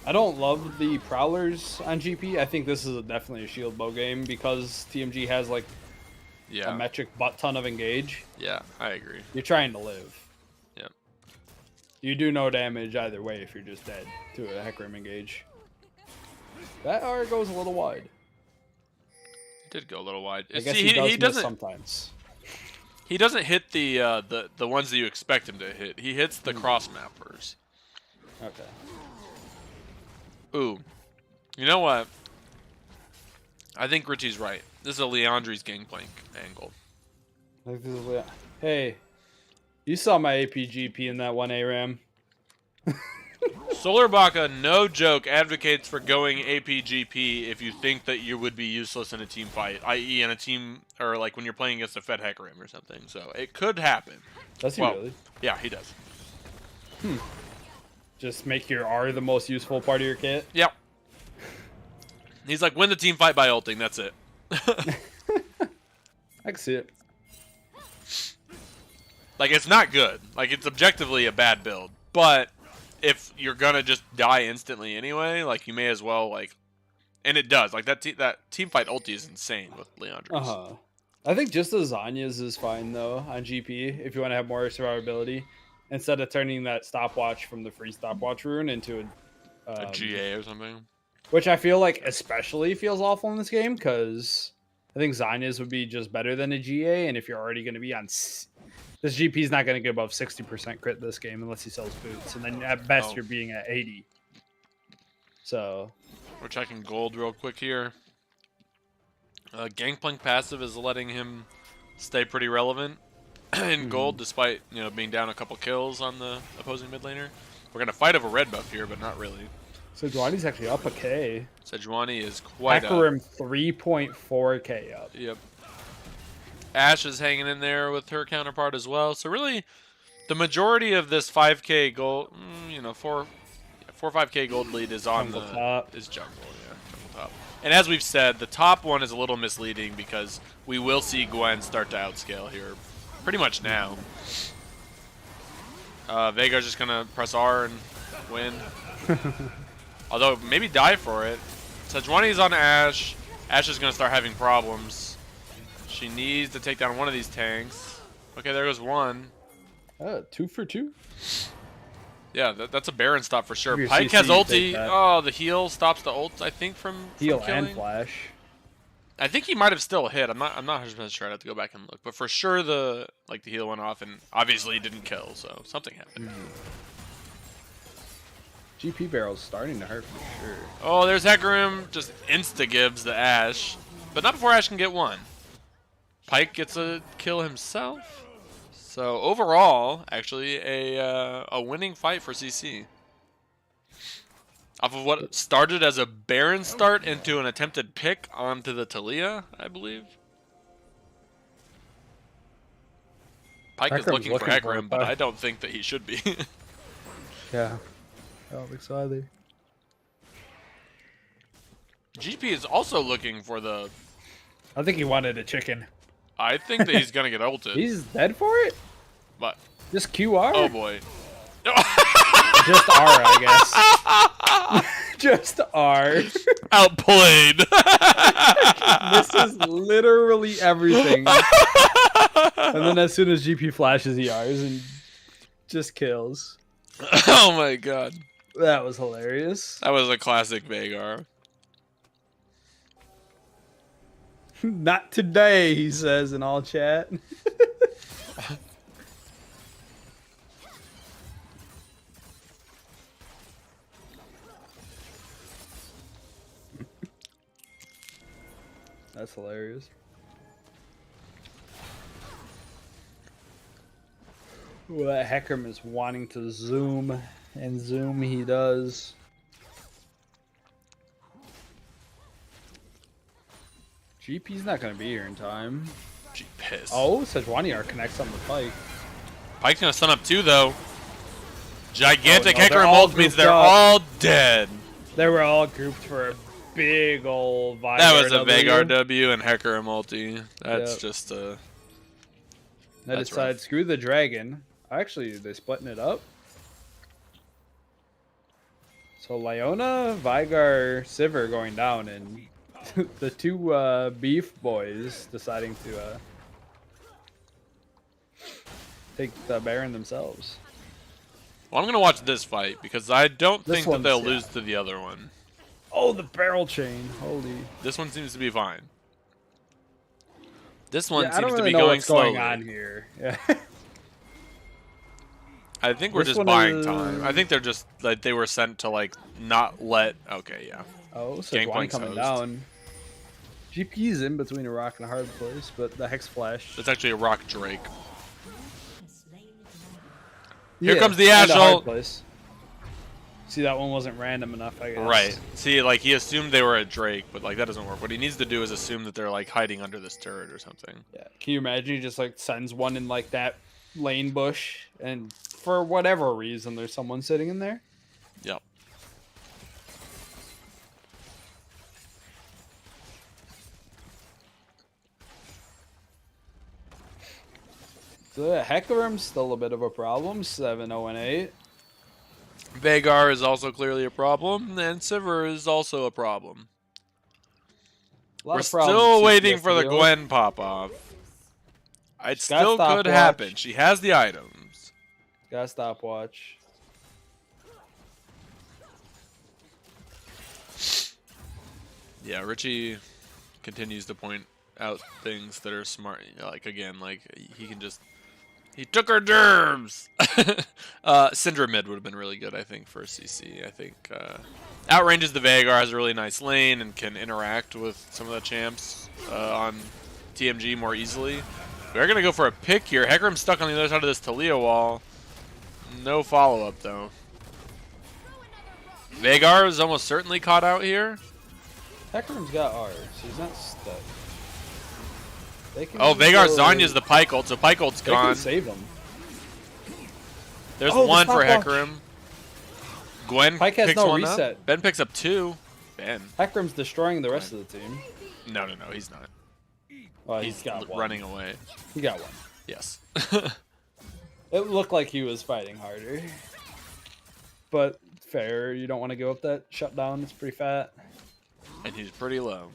I don't love the Prowlers on GP. I think this is definitely a shield bow game because TMG has like a metric butt ton of engage. Yeah, I agree. You're trying to live. Yep. You do no damage either way if you're just dead to a Hecarim engage. That R goes a little wide. It did go a little wide. I guess See, he does miss doesn't. sometimes. He doesn't hit the ones that you expect him to hit. He hits the cross mappers. Okay. Ooh. You know what? I think Richie's right. This is a Leandri's gangplank angle. Like this is hey, you saw my APGP in that one ARAM. Solar Baka, no joke, advocates for going APGP if you think that you would be useless in a team fight, i.e. in a team, or like when you're playing against a Fed Hecarim or something. So it could happen. Does he Well, really? Yeah, he does. Just make your R the most useful part of your kit? Yep. He's like, win the team fight by ulting, that's it. I can see it. Like, it's not good. Like, it's objectively a bad build. But if you're gonna just die instantly anyway, like, you may as well, like... And it does. Like, that team fight ulti is insane with Leandri's. Uh-huh. I think just the Zanya's is fine, though, on GP, if you want to have more survivability. Instead of turning that stopwatch from the free stopwatch rune into A GA or something. which I feel like especially feels awful in this game, because I think Zanya's would be just better than a GA, and if you're already going to be on... This GP is not going to get above 60% crit this game unless he sells boots, and then at best you're being at 80. So... We're checking gold real quick here. Gangplank passive is letting him stay pretty relevant in gold, despite being down a couple kills on the opposing mid laner. We're gonna fight over red buff here, but not really. Sejuani's actually up a K. Sejuani is quite up. Hecarim 3.4K up. Yep. Ashe is hanging in there with her counterpart as well. So really, the majority of this 5K gold, 4 or 5K gold lead is on Jungle the top. is jungle, yeah, jungle top. And as we've said, the top one is a little misleading because we will see Gwen start to outscale here, pretty much now. Veigar's just gonna press R and win. Although maybe die for it. Sejuani's on Ashe. Ashe is gonna start having problems. She needs to take down one of these tanks. Okay, there goes one. 2 for 2. Yeah, that's a Baron stop for sure. If you're Pyke CC, has you ulti. take that. Oh, the heal stops the ult, I think, from Heal killing. and flash. I think he might have still hit. I'm not 100% sure. I'd have to go back and look. But for sure the heal went off, and obviously he didn't kill, so something happened. GP barrel's starting to hurt for sure. Oh, there's Hecarim. Just insta-gives the Ashe. But not before Ashe can get one. Pyke gets a kill himself. So overall, actually, a winning fight for CC. Off of what started as a Baron start into an attempted pick onto the Talia, I believe. Pyke is Hecarim's looking for looking for Hecarim, it, but but- I don't think that he should be. Yeah. I don't think so either. GP is also looking for the... I think he wanted a chicken. I think that he's going to get ulted. He's dead for it? But, Just QR? oh boy. Just R, I guess. Just R. Outplayed. This is literally everything. And then as soon as GP flashes, he Rs and just kills. Oh my god. That was hilarious. That was a classic Veigar. Not today, he says in all chat. That's hilarious. Ooh, that Hecarim is wanting to zoom, and zoom he does. GP's not going to be here in time. Gee, piss. Oh, Sejuani R connects on the Pyke. Pyke's gonna stun up too, though. Gigantic Oh, no, they're Hecarim all ult means grouped they're up. all dead. They were all grouped for a big old Veigar. That was a W. Veigar W and Hecarim ulti. That's Yep. just a... They That's decided, rough. screw the dragon. Actually, they're splitting it up. So Leona, Veigar, Sivir going down, and the two beef boys deciding to take the Baron themselves. Well, I'm gonna watch this fight because I don't This think that they'll one's- lose to the other one. Oh, the barrel chain. Holy. This one seems to be fine. This one Yeah, I seems don't to really be know going what's slowly. going on here. Yeah. I think we're This just one buying is- time. I think they're just like they were sent to like not let. Okay, yeah. Oh, so Gangplank's coming hosed. down. GP's in between a rock and a hard place, but the Hex Flash. It's actually a Rock Drake. Yeah, Here comes the and a hard Assault. place. See, that one wasn't random enough, I guess. Right. See, like he assumed they were a Drake, but like that doesn't work. What he needs to do is assume that they're like hiding under this turret or something. Yeah. Can you imagine he just like sends one in like that lane bush, and for whatever reason, there's someone sitting in there? Yep. So yeah, Hecarim's still a bit of a problem. 7-0-8. Vagar is also clearly a problem, and Sivir is also a problem. A lot We're of problems still CC waiting has for to the deal with. Gwen pop-off. It She's got still could stopwatch. happen. She has the items. Got stopwatch. Yeah, Richie continues to point out things that are smart. You know, like, again, like, he can just... He took our derms! Syndra mid would have been really good, I think, for CC. I think outranges the Vagar, has a really nice lane, and can interact with some of the champs on TMG more easily. We're going to go for a pick here. Hecarim's stuck on the other side of this Talia wall. No follow-up, though. Vagar is almost certainly caught out here. Hecarim's got R, so he's not stuck. They can Oh, just Vagar go- Zanya's the Pike ult, so Pike ult's They can gone. save him. There's Oh, the one for stopwatch. Hecarim. Gwen Pike has picks no one reset. up. Ben picks up two. Ben. Hecarim's destroying the rest of the team. No, he's not. Oh, He's got one. running away. He got one. Yes. It looked like he was fighting harder. But fair, you don't want to go up that shutdown. It's pretty fat. And he's pretty low.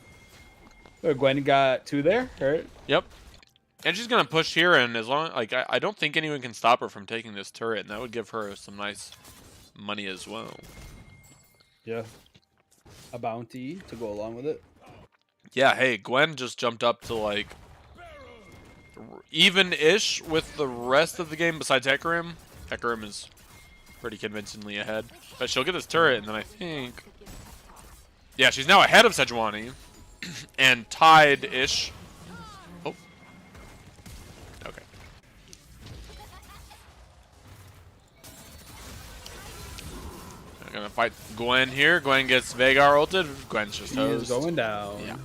Oh, Gwen got two there, right? Yep. And she's gonna push here, and as long like I don't think anyone can stop her from taking this turret, and that would give her some nice money as well. Yeah. A bounty to go along with it. Yeah, hey, Gwen just jumped up to like even-ish with the rest of the game besides Hecarim. Hecarim is pretty convincingly ahead. But she'll get this turret, and then I think... Yeah, she's now ahead of Sejuani. And tied-ish. Oh. Okay. I'm gonna fight Gwen here. Gwen gets Vagar ulted. Gwen's just He is hosed. going down. Yeah.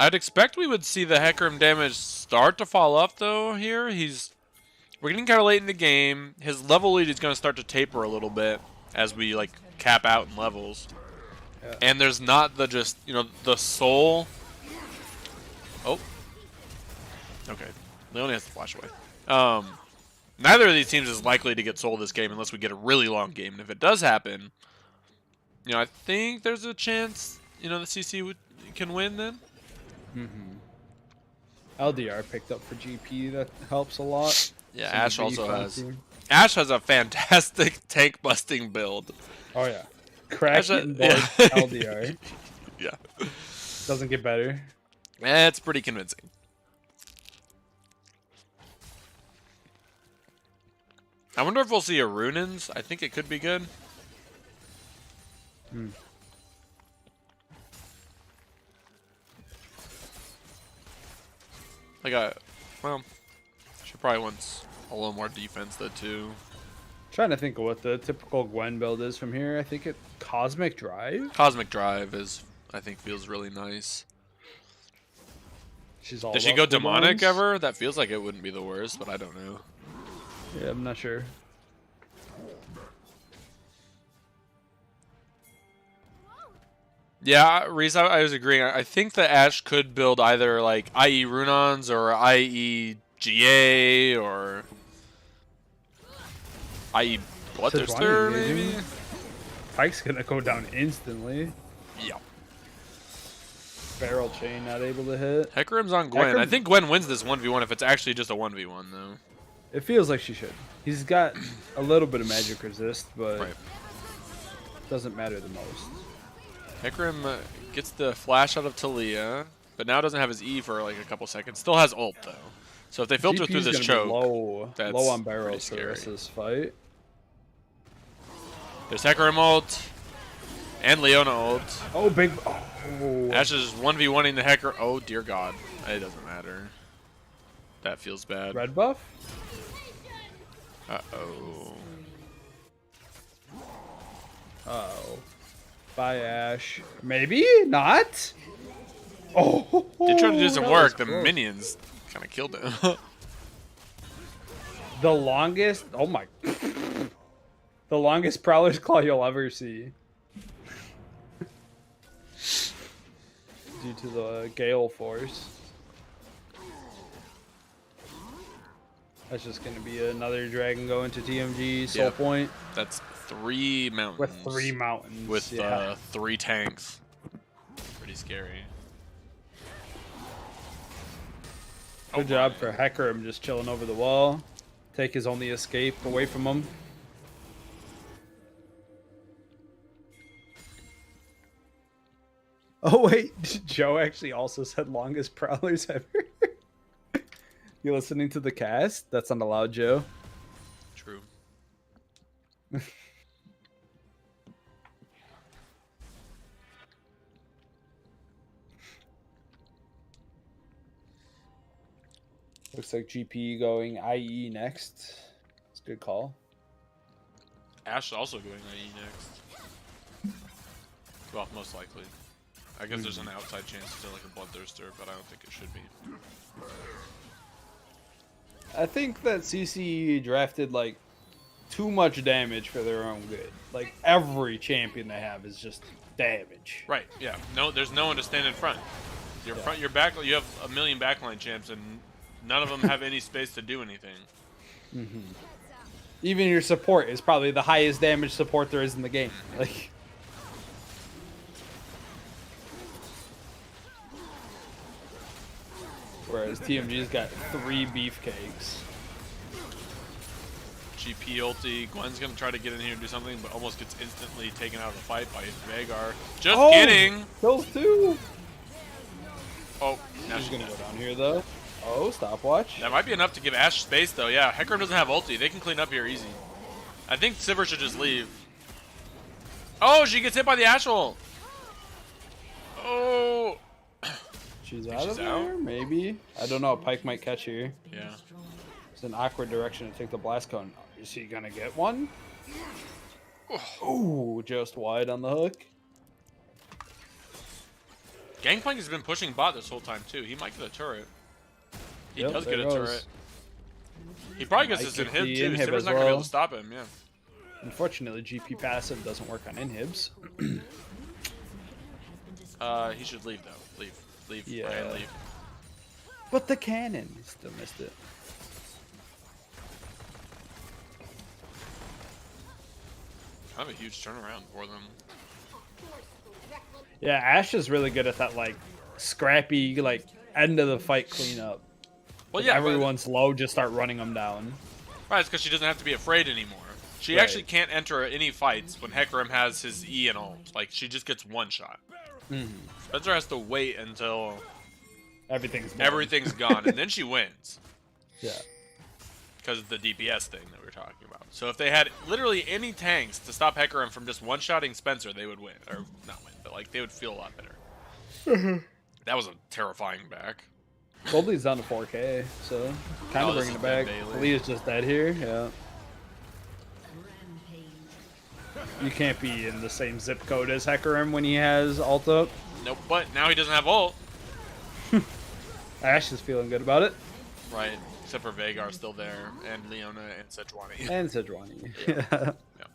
I'd expect we would see the Hecarim damage start to fall off, though, here. We're getting kind of late in the game. His level lead is going to start to taper a little bit as we, like, cap out in levels. Yeah. And there's not the just, you know, the soul. Oh. Okay. Leone has to flash away. Neither of these teams is likely to get soul this game unless we get a really long game. And if it does happen, you know, I think there's a chance, you know, the CC can win then. LDR picked up for GP. That helps a lot. Yeah, Some Ash big also front has. team. Ash has a fantastic tank busting build. Oh, yeah. Cracking yeah. LDR. Yeah. Doesn't get better. It's pretty convincing. I wonder if we'll see a Runins. I think it could be good. Well, she probably wants a little more defense though too. Trying to think of what the typical Gwen build is from here. I think it Cosmic Drive. Cosmic Drive is, I think, feels really nice. She's all. Did she about go the demonic ones. ever? That feels like it wouldn't be the worst, but I don't know. Yeah, I'm not sure. Yeah, Reese, I was agreeing. I think that Ash could build either like IE Runons or IE GA or IE Bloodthirster, engaging. maybe? Mm-hmm. Yeah. E. Pike's gonna go down instantly. Barrel chain not able to hit. Hecarim's on Gwen. I Hecarim- think Gwen wins this 1v1 if it's actually just a 1v1 though. It feels like she should. He's got a little bit of magic resist, but Right. doesn't matter the most. Hecarim gets the flash out of Talia, but now doesn't have his E for like a couple seconds. Still has ult though. So if they filter through GP's this gonna be choke, that's low on pretty barrels for the rest scary. of this fight. There's Hecarim ult and Leona ult. Oh, big. Oh. Ash is 1v1ing the Hecarim. Oh dear God, it doesn't matter. That feels bad. Red buff? Uh-oh. Uh-oh. Bye, Ash. Maybe? Not? Oh. Did try to do some that work. was The close. minions kind of killed him. The longest. Oh my. The longest Prowler's Claw you'll ever see. Due to the Gale Force. That's just going to be another dragon going to TMG, Soul Yep. Point. That's 3 mountains. With 3 mountains. With yeah. 3 tanks. Pretty scary. Good job for Hecarim just chilling over the wall. Take his only escape away from him. Oh wait, Joe actually also said longest prowlers ever. You listening to the cast? That's not allowed, Joe. True. Looks like GP going IE next. It's a good call. Ash is also going IE next. Well, most likely. I guess there's an outside chance to like a Bloodthirster, but I don't think it should be. I think that CC drafted like too much damage for their own good. Like every champion they have is just damage. Right, yeah. No, there's no one to stand in front. Your front, your back, you have a million backline champs, and none of them have any space to do anything. Even your support is probably the highest damage support there is in the game. Like, whereas TMG's got 3 beefcakes. GP ulti. Gwen's gonna try to get in here and do something, but almost gets instantly taken out of the fight by Vagar. Just kidding. Kills 2. Oh, now She's she's gonna dead. go down here though. Oh, stopwatch. That might be enough to give Ash space, though. Yeah, Hecarim doesn't have ulti. They can clean up here easy. I think Sivir should just leave. Oh, she gets hit by the Ash ult. Oh. She's Think out she's of out? there, maybe. I don't know. Pike might catch her. Yeah. It's an awkward direction to take the blast cone. Is he gonna get one? Ooh, just wide on the hook. Gangplank has been pushing bot this whole time, too. He might get a turret. He Yep, does there get a goes. turret. He probably gets Might his get inhib, the too. inhib Sivir's as not going to be able well. to stop him, yeah. Unfortunately, GP passive doesn't work on inhibs. He should leave, though. Leave. Leave. Yeah. Brian, leave. But the cannon still missed it. Kind of a huge turnaround for them. Yeah, Ash is really good at that like scrappy like end of the fight cleanup. Well, If yeah, everyone's low, just start running them down. right, it's because she doesn't have to be afraid anymore. She Right. actually can't enter any fights when Hecarim has his E and ult. Like, she just gets one shot. Spencer has to wait until Everything's done. everything's gone, and then she wins. Yeah. Because of the DPS thing that we were talking about. So if they had literally any tanks to stop Hecarim from just one-shotting Spencer, they would win. Or, not win, but like, they would feel a lot better. That was a terrifying back. Goldie's down to 4K, so kind Oh, of this bringing is it back. dead Bailey. Lee is just dead here. Yeah. You can't be in the same zip code as Hecarim when he has ult up. Nope, but now he doesn't have ult. Ash is feeling good about it. Right, except for Vagar still there, and Leona and Sejuani. And Sejuani. Yeah. Yeah. Yeah.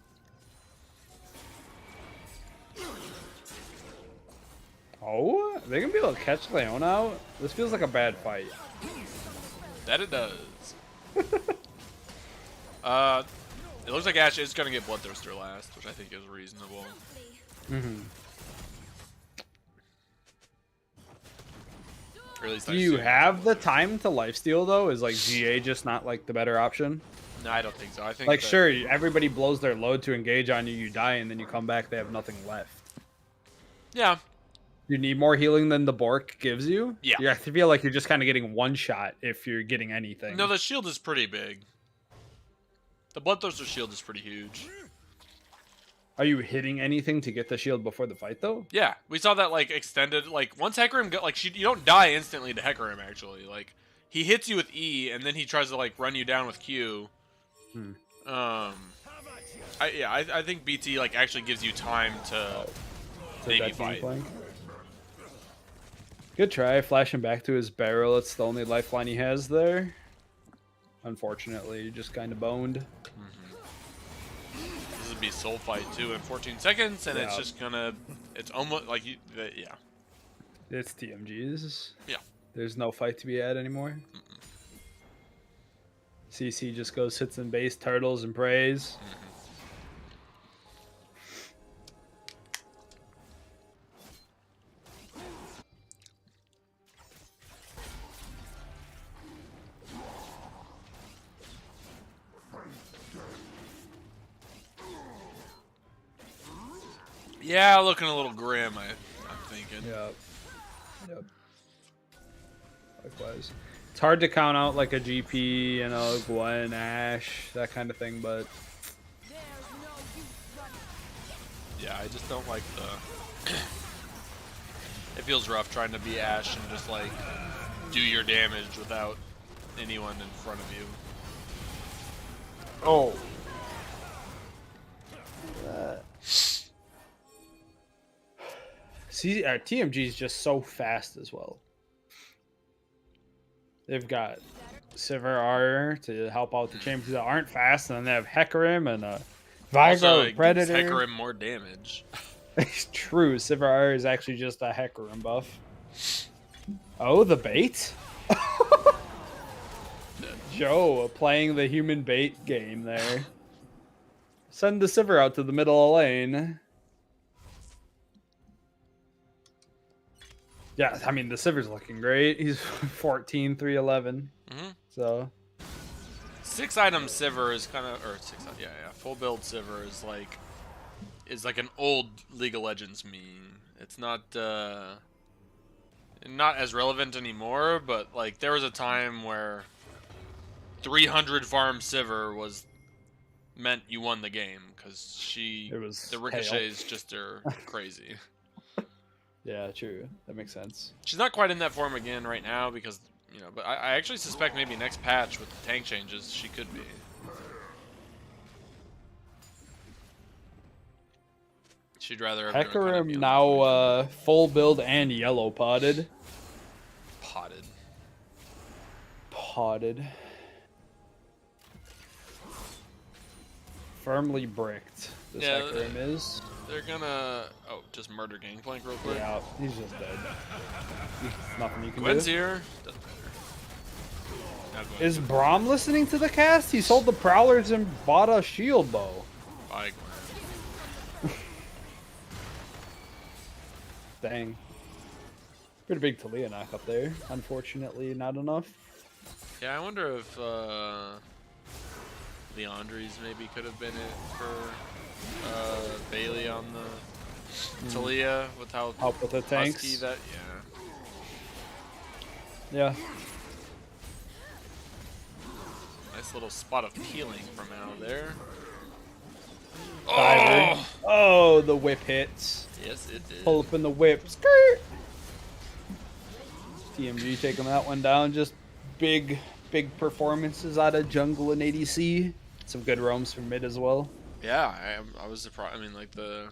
Oh, they're gonna be able to catch Leona out? This feels like a bad fight. That it does. It looks like Ash is gonna get Bloodthirster last, which I think is reasonable. Or at least Do I you assume. have the time to lifesteal though? Is like GA just not like the better option? No, I don't think so. I think Like, that, sure, everybody blows their load to engage on you, you die, and then you come back, they have nothing left. yeah, You need more healing than the Bork gives you? Yeah. You have to feel like you're just kind of getting one shot if you're getting anything. no, the shield is pretty big. The Bloodthirster shield is pretty huge. Are you hitting anything to get the shield before the fight, though? Yeah, we saw that like extended. Like once Hecarim got like you don't die instantly to Hecarim actually. Like he hits you with E and then he tries to like run you down with Q. Hmm. I think BT like actually gives you time to maybe That fight. Gangplank. Good try, flashing back to his barrel. It's the only lifeline he has there. Unfortunately, just kind of boned. This would be soul fight too in 14 seconds, and it's Yeah. just gonna. It's almost like yeah. It's TMGs. Yeah. There's no fight to be had anymore. CC just goes, hits in base, turtles, and prays. Yeah, looking a little grim. I'm thinking. Yep. Yep. Likewise. It's hard to count out like a GP, you know, Gwen, Ash, that kind of thing, but There's no use running. Yeah, I just don't like the. It feels rough trying to be Ash and just like do your damage without anyone in front of you. oh. See, TMG is just so fast as well. They've got Sivir R to help out the champions that aren't fast, and then they have Hecarim and Also, Vigo it Predator. gives Hecarim more damage. It's true. Sivir R is actually just a Hecarim buff. Oh, the bait? Joe playing the human bait game there. Send the Sivir out to the middle of the lane. Yeah, I mean, the Sivir's looking great. He's 14, 311. Mhm. So, 6 item Sivir is kind of, or full build Sivir is like an old League of Legends meme. It's not as relevant anymore, but like there was a time where 300 farm Sivir was meant you won the game because it was the ricochets just are crazy. yeah, true. That makes sense. She's not quite in that form again right now because but I actually suspect maybe next patch with the tank changes she could be. She'd rather have Hecarim now full build and yellow potted. potted. Potted. Firmly bricked. This Yeah, Hecarim is. They're gonna just murder Gangplank real quick. Yeah, he's just dead. Nothing you can Gwen's do. here. Doesn't matter. Now Gwen's Is here. Braum listening to the cast? He sold the Prowlers and bought a shield bow. Bye, Gwen. Dang. Pretty big Talia knock up there. Unfortunately, not enough. Yeah, I wonder if Leandri's maybe could have been it for Bailey on the Talia with how Help with the tanks. husky that. Yeah. Nice little spot of peeling from out there. Diver. Oh, the whip hits. Yes, it did. Pull up in the whip. Skirt. TMG taking that one down. Just big performances out of jungle and ADC. Some good roams from mid as well. Yeah, I was surprised. I mean, like the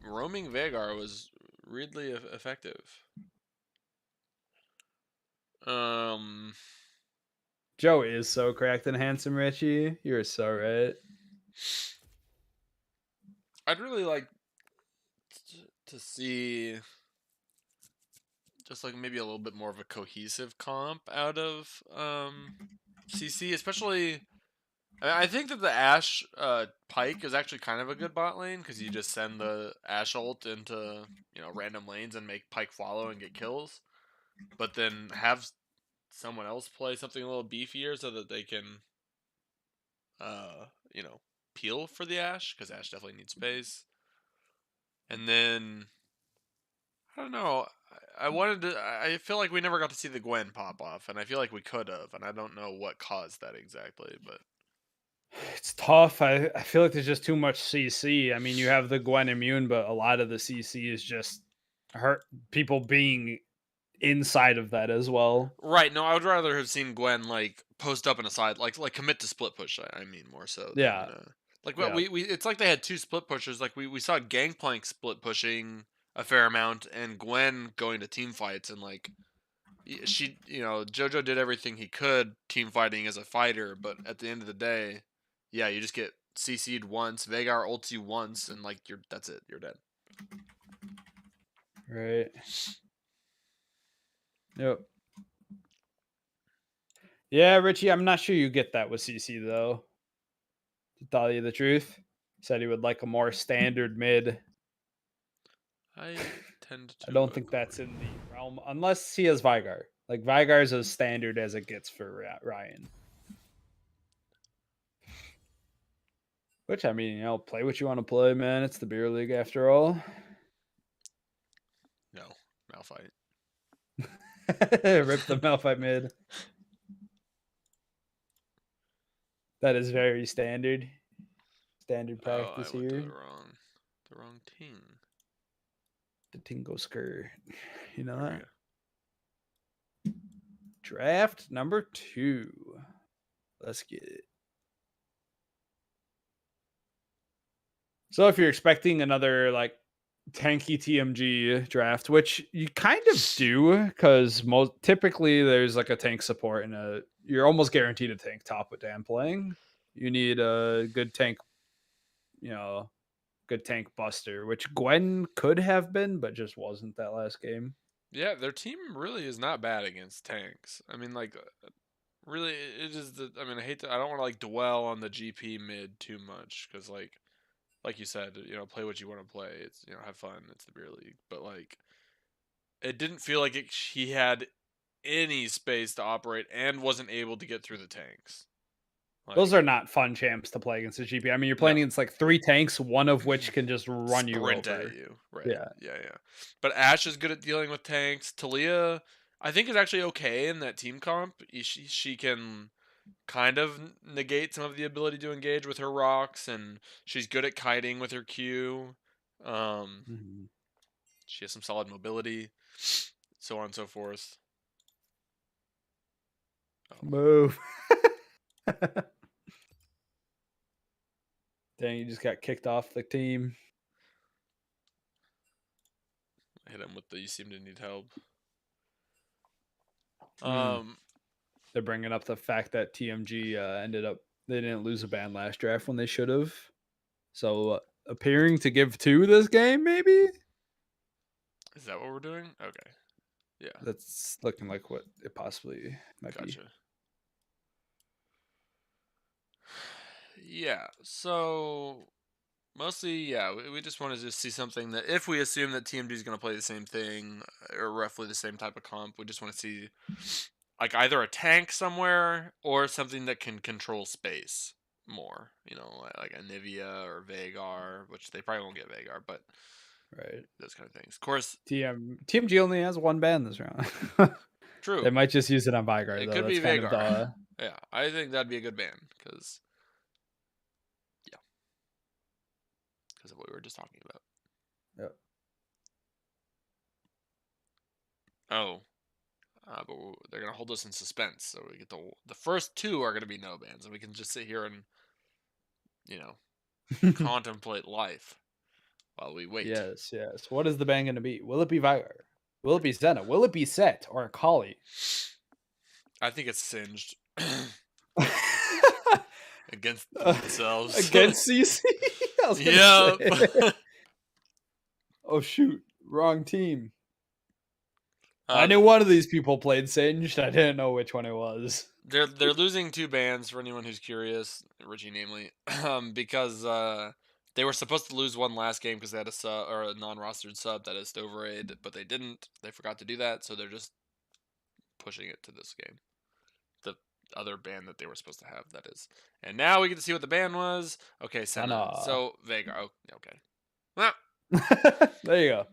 roaming Veigar was really effective. Joe is so cracked and handsome, Richie. You're so right. I'd really like to see just like maybe a little bit more of a cohesive comp out of CC, especially. I think that the Ashe Pike is actually kind of a good bot lane because you just send the Ashe ult into random lanes and make Pike follow and get kills. but then have someone else play something a little beefier so that they can, you know, peel for the Ashe, because Ashe definitely needs space. And then I don't know. I wanted to. I feel like we never got to see the Gwen pop off, and I feel like we could have, and I don't know what caused that exactly, but It's tough. I feel like there's just too much CC. I mean, you have the Gwen immune, but a lot of the CC is just hurt people being inside of that as well. right. No, I would rather have seen Gwen like post up in a side, like commit to split push. I mean more so Yeah. than like what Yeah. we. It's like they had two split pushers. Like we saw Gangplank split pushing a fair amount, and Gwen going to team fights, and like she, JoJo did everything he could team fighting as a fighter, but at the end of the day, yeah, you just get CC'd once, Veigar ults you once, and like that's it, you're dead. Right. Yep. Yeah, Richie, I'm not sure you get that with CC though. To tell you the truth, said he would like a more standard mid. I tend to. I don't think that's in the realm unless he has Veigar. Like Veigar's as standard as it gets for Ryan. Which I mean, play what you want to play, man. It's the beer league after all. No, Malphite. Rip the Malphite mid. That is very standard. Standard practice I went to here. the wrong ting. The Tingo Skur. You know There we that? Draft number 2. Let's get it. So if you're expecting another like tanky TMG draft, which you kind of do, because most typically there's like a tank support and you're almost guaranteed a tank top with Dan playing. You need a good tank, good tank buster, which Gwen could have been, but just wasn't that last game. Yeah, their team really is not bad against tanks. I mean, like, really, it is the. I mean, I don't want to like dwell on the GP mid too much because, like you said, play what you want to play. It's have fun. It's the beer league, but like, it didn't feel like he had any space to operate and wasn't able to get through the tanks. Those are not fun champs to play against the GP. I mean, you're playing against like 3 tanks, one of which can just run you over. Sprint at you, right? Yeah. But Ashe is good at dealing with tanks. Talia, I think, is actually okay in that team comp. She can kind of negate some of the ability to engage with her rocks, and she's good at kiting with her Q. She has some solid mobility, so on and so forth. Move. Dang, you just got kicked off the team. Hit him with the "you seem to need help." They're bringing up the fact that TMG ended up they didn't lose a ban last draft when they should have. So appearing to give 2 this game, maybe. Is that what we're doing? Okay, yeah, that's looking like what it possibly might be. Yeah, so mostly, yeah, we just wanted to see something that if we assume that TMD is going to play the same thing or roughly the same type of comp, we just want to see like either a tank somewhere or something that can control space more, like a Nivea or Veigar, which they probably won't get Veigar, but right, those kind of things. Of course, TMG only has 1 ban this round. True. They might just use it on Veigar, It though. could That's be kind Veigar. of yeah, I think that'd be a good ban because of what we were just talking about. Yep. Oh, but they're gonna hold us in suspense, so we get the first 2 are gonna be no bans, and we can just sit here and contemplate life while we wait. Yes. What is the ban going to be? Will it be Veigar? Will it be Senna? Will it be Set or Akali? I think it's Singed against themselves. Against CC? Yeah. Oh shoot, wrong team. I knew one of these people played Singed. I didn't know which one it was. They're losing 2 bans for anyone who's curious, Richie namely, because they were supposed to lose one last game because they had a sub or a non-rostered sub that is Stoverade, but they didn't. They forgot to do that, so they're just pushing it to this game. The other ban that they were supposed to have, that is. And now we get to see what the ban was. Okay, Senna. Senna. So Veigar. Oh, okay. Well, There you go.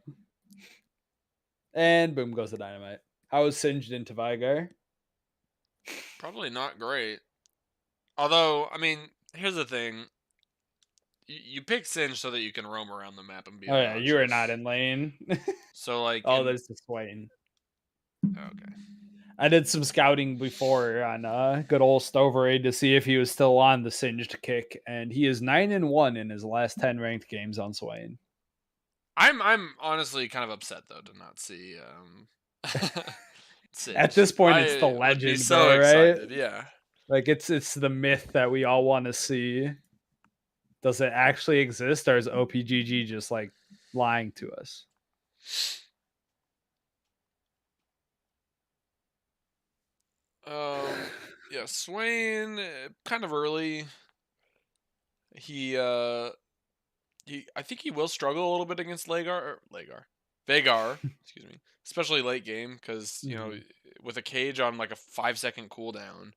And boom goes the dynamite. I was singed into Vigar. probably not great. Although, I mean, here's the thing. You pick Singe so that you can roam around the map and be Oh yeah, you are obnoxious. not in lane. So, like... Oh, there's the Swain. Okay. I did some scouting before on good old Stoverade to see if he was still on the singed kick, and he is 9-1 in his last 10 ranked games on Swain. I'm honestly kind of upset, though, to not see... Singe. At this point, it's the I would be legend, so bro, right? excited, yeah. Like it's the myth that we all want to see. Does it actually exist, or is OPGG just like lying to us? Yeah, Swain, kind of early. I think he will struggle a little bit against Veigar, excuse me, especially late game, because with a cage on like a 5-second cooldown,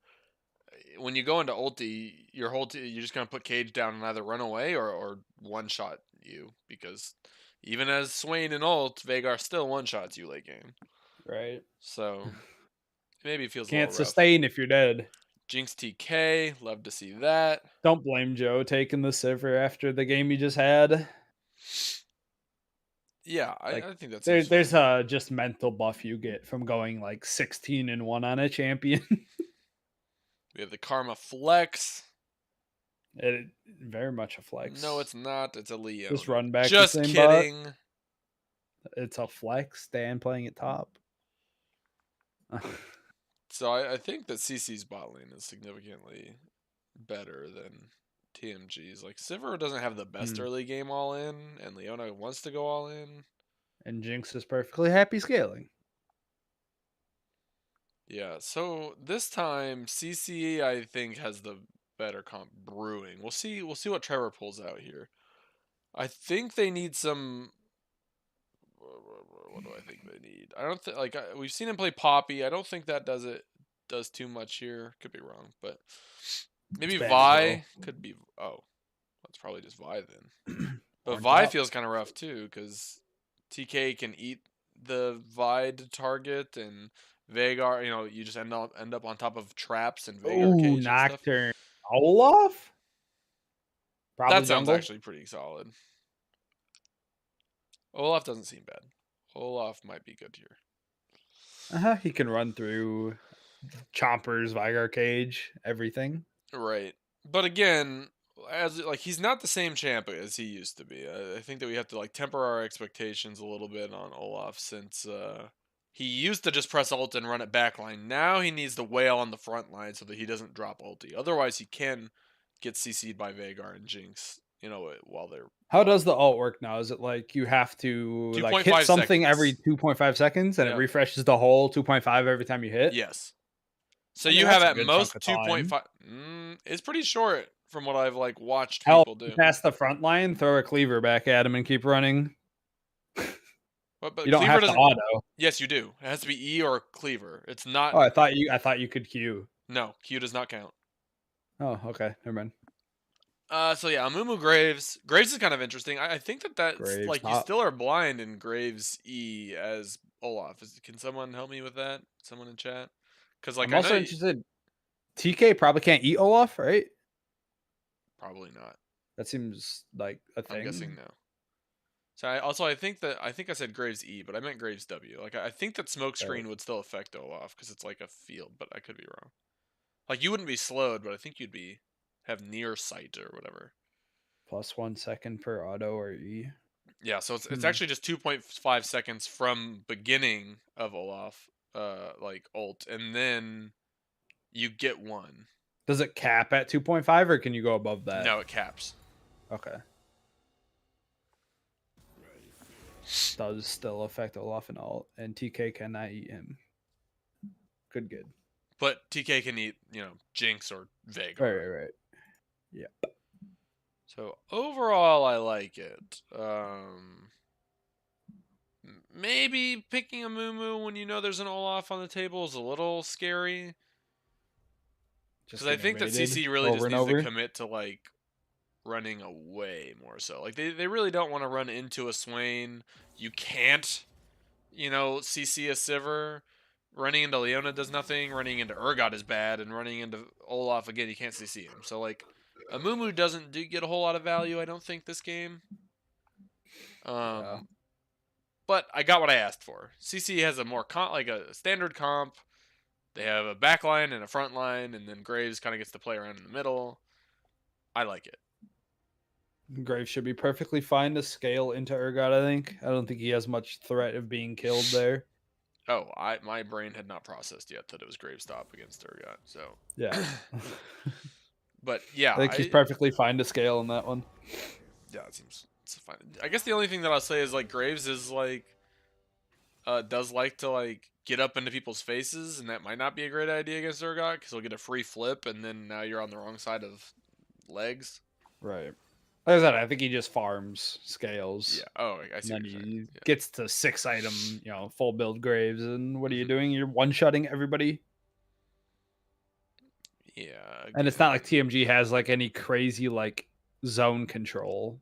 when you go into ulti, you're just gonna put cage down and either run away or one shot you, because even as Swain and ult, Veigar still one shots you late game. Right. So maybe it feels a Can't little rough. sustain if you're dead. Jinx TK, love to see that. Don't blame Joe taking the Sivir after the game he just had. Yeah, Like, I think that's there's just mental buff you get from going like 16-1 on a champion. We have the Karma Flex. It very much a flex. No, it's not. It's a Leo. Just run back Just the same kidding. bot. It's a flex. Dan playing at top. So I think that CC's bot lane is significantly better than TMG's. Like, Sivir doesn't have the best early game all in, and Leona wants to go all in. And Jinx is perfectly happy scaling. Yeah, so this time CC I think has the better comp brewing. We'll see what Trevor pulls out here. I think they need some... What do I think they need? I don't think we've seen him play Poppy. I don't think that does too much here. Could be wrong, but maybe Vi could be. Oh, that's probably just Vi then. But Vi feels kind of rough too, because TK can eat the Vi to target, and Veigar. You just end up on top of traps and Veigar cage Nocturne. and stuff. Olaf. Probably That sounds jungle. actually pretty solid. Olaf doesn't seem bad. Olaf might be good here. He can run through Chompers, Vigar cage, everything. Right. But again, he's not the same champ as he used to be. I think that we have to temper our expectations a little bit on Olaf, since he used to just press ult and run it backline. Now he needs to wail on the front line so that he doesn't drop ulti. Otherwise, he can get CC'd by Veigar and Jinx. While they're... How does the ult work now? Is it like you have to hit something every 2.5 seconds and it refreshes the whole 2.5 every time you hit? Yes. So you have at most 2.5. It's pretty short from what I've watched people do. Pass the front line, throw a cleaver back at him, and keep running. But you don't have to auto. Yes, you do. It has to be E or cleaver. It's not. Oh, I thought you could Q. No, Q does not count. Oh, okay. Never mind. So yeah, Amumu Graves. Graves is kind of interesting. I think that's Graves you still are blind in Graves E as Olaf. Can someone help me with that? Someone in chat? Because I'm also interested. TK probably can't eat Olaf, right? Probably not. That seems like a thing. I'm guessing no. So I think I said Graves E, but I meant Graves W. I think that Smokescreen would still affect Olaf because it's like a field, but I could be wrong. You wouldn't be slowed, but I think you'd have near sight or whatever. Plus 1 second per auto or E. Yeah, so it's actually just 2.5 seconds from beginning of Olaf, ult, and then you get 1. Does it cap at 2.5 or can you go above that? No, it caps. Okay. Does still affect Olaf and ult, and TK cannot eat him. Good. But TK can eat, Jinx or Veigar. Right. Yeah. So overall, I like it. maybe picking a Moo when you know there's an Olaf on the table is a little scary. Just Because I getting think that raided CC really over just and needs to over. commit to like running away more so. Like they really don't want to run into a Swain. You can't, CC a Sivir. Running into Leona does nothing. Running into Urgot is bad, and running into Olaf again, you can't CC him. So like, a Moo doesn't get a whole lot of value. I don't think this game. Yeah. But I got what I asked for. CC has a more like a standard comp. They have a back line and a front line, and then Graves kind of gets to play around in the middle. I like it. Graves should be perfectly fine to scale into Urgot, I think. I don't think he has much threat of being killed there. Oh, my brain had not processed yet that it was Graves stop against Urgot. So Yeah. but yeah, I think he's perfectly fine to scale in that one. Yeah, it's fine. I guess the only thing that I'll say is like Graves is like does like to like get up into people's faces, and that might not be a great idea against Urgot because he'll get a free flip, and then now you're on the wrong side of legs. Right. Like I said, I think he just farms scales. Yeah. Oh, I see And then what you're saying. he Yeah. gets to 6-item, full build Graves. And what are you Mhm. doing? You're one-shotting everybody. Yeah. And it's not like again. TMG has like any crazy like zone control.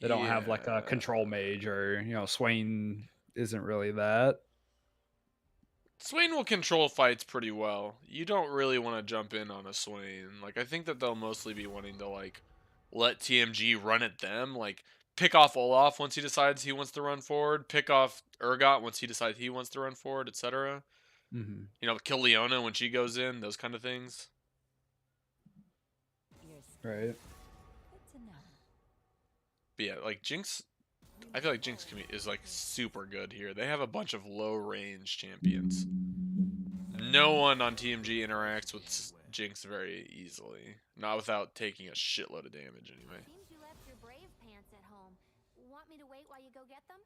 They don't have like a control mage or, Swain isn't really that. Swain will control fights pretty well. You don't really want to jump in on a Swain. Like I think that they'll mostly be wanting to like let TMG run at them, like pick off Olaf once he decides he wants to run forward, pick off Urgot once he decides he wants to run forward, etc. Mm-hmm. Kill Leona when she goes in, those kind of things. Right. Good to know. But yeah, like Jinx, I feel like Jinx is like super good here. They have a bunch of low range champions. No one on TMG interacts with Jinx very easily. Not without taking a shitload of damage anyway. Seems you left your brave pants at home. Want me to wait while you go get them?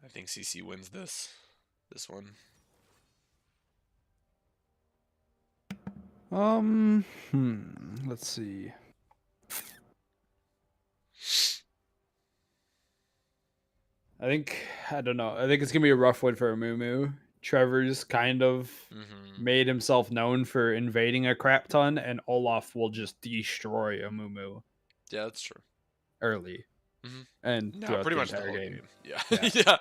I think CC wins this one. Let's see. I don't know. I think it's gonna be a rough one for Amumu. Trevor's kind of made himself known for invading a crap ton, and Olaf will just destroy Amumu Yeah, that's true. early Mhm. and No, throughout pretty the much the entire whole game. game. Yeah. Yeah. Yeah.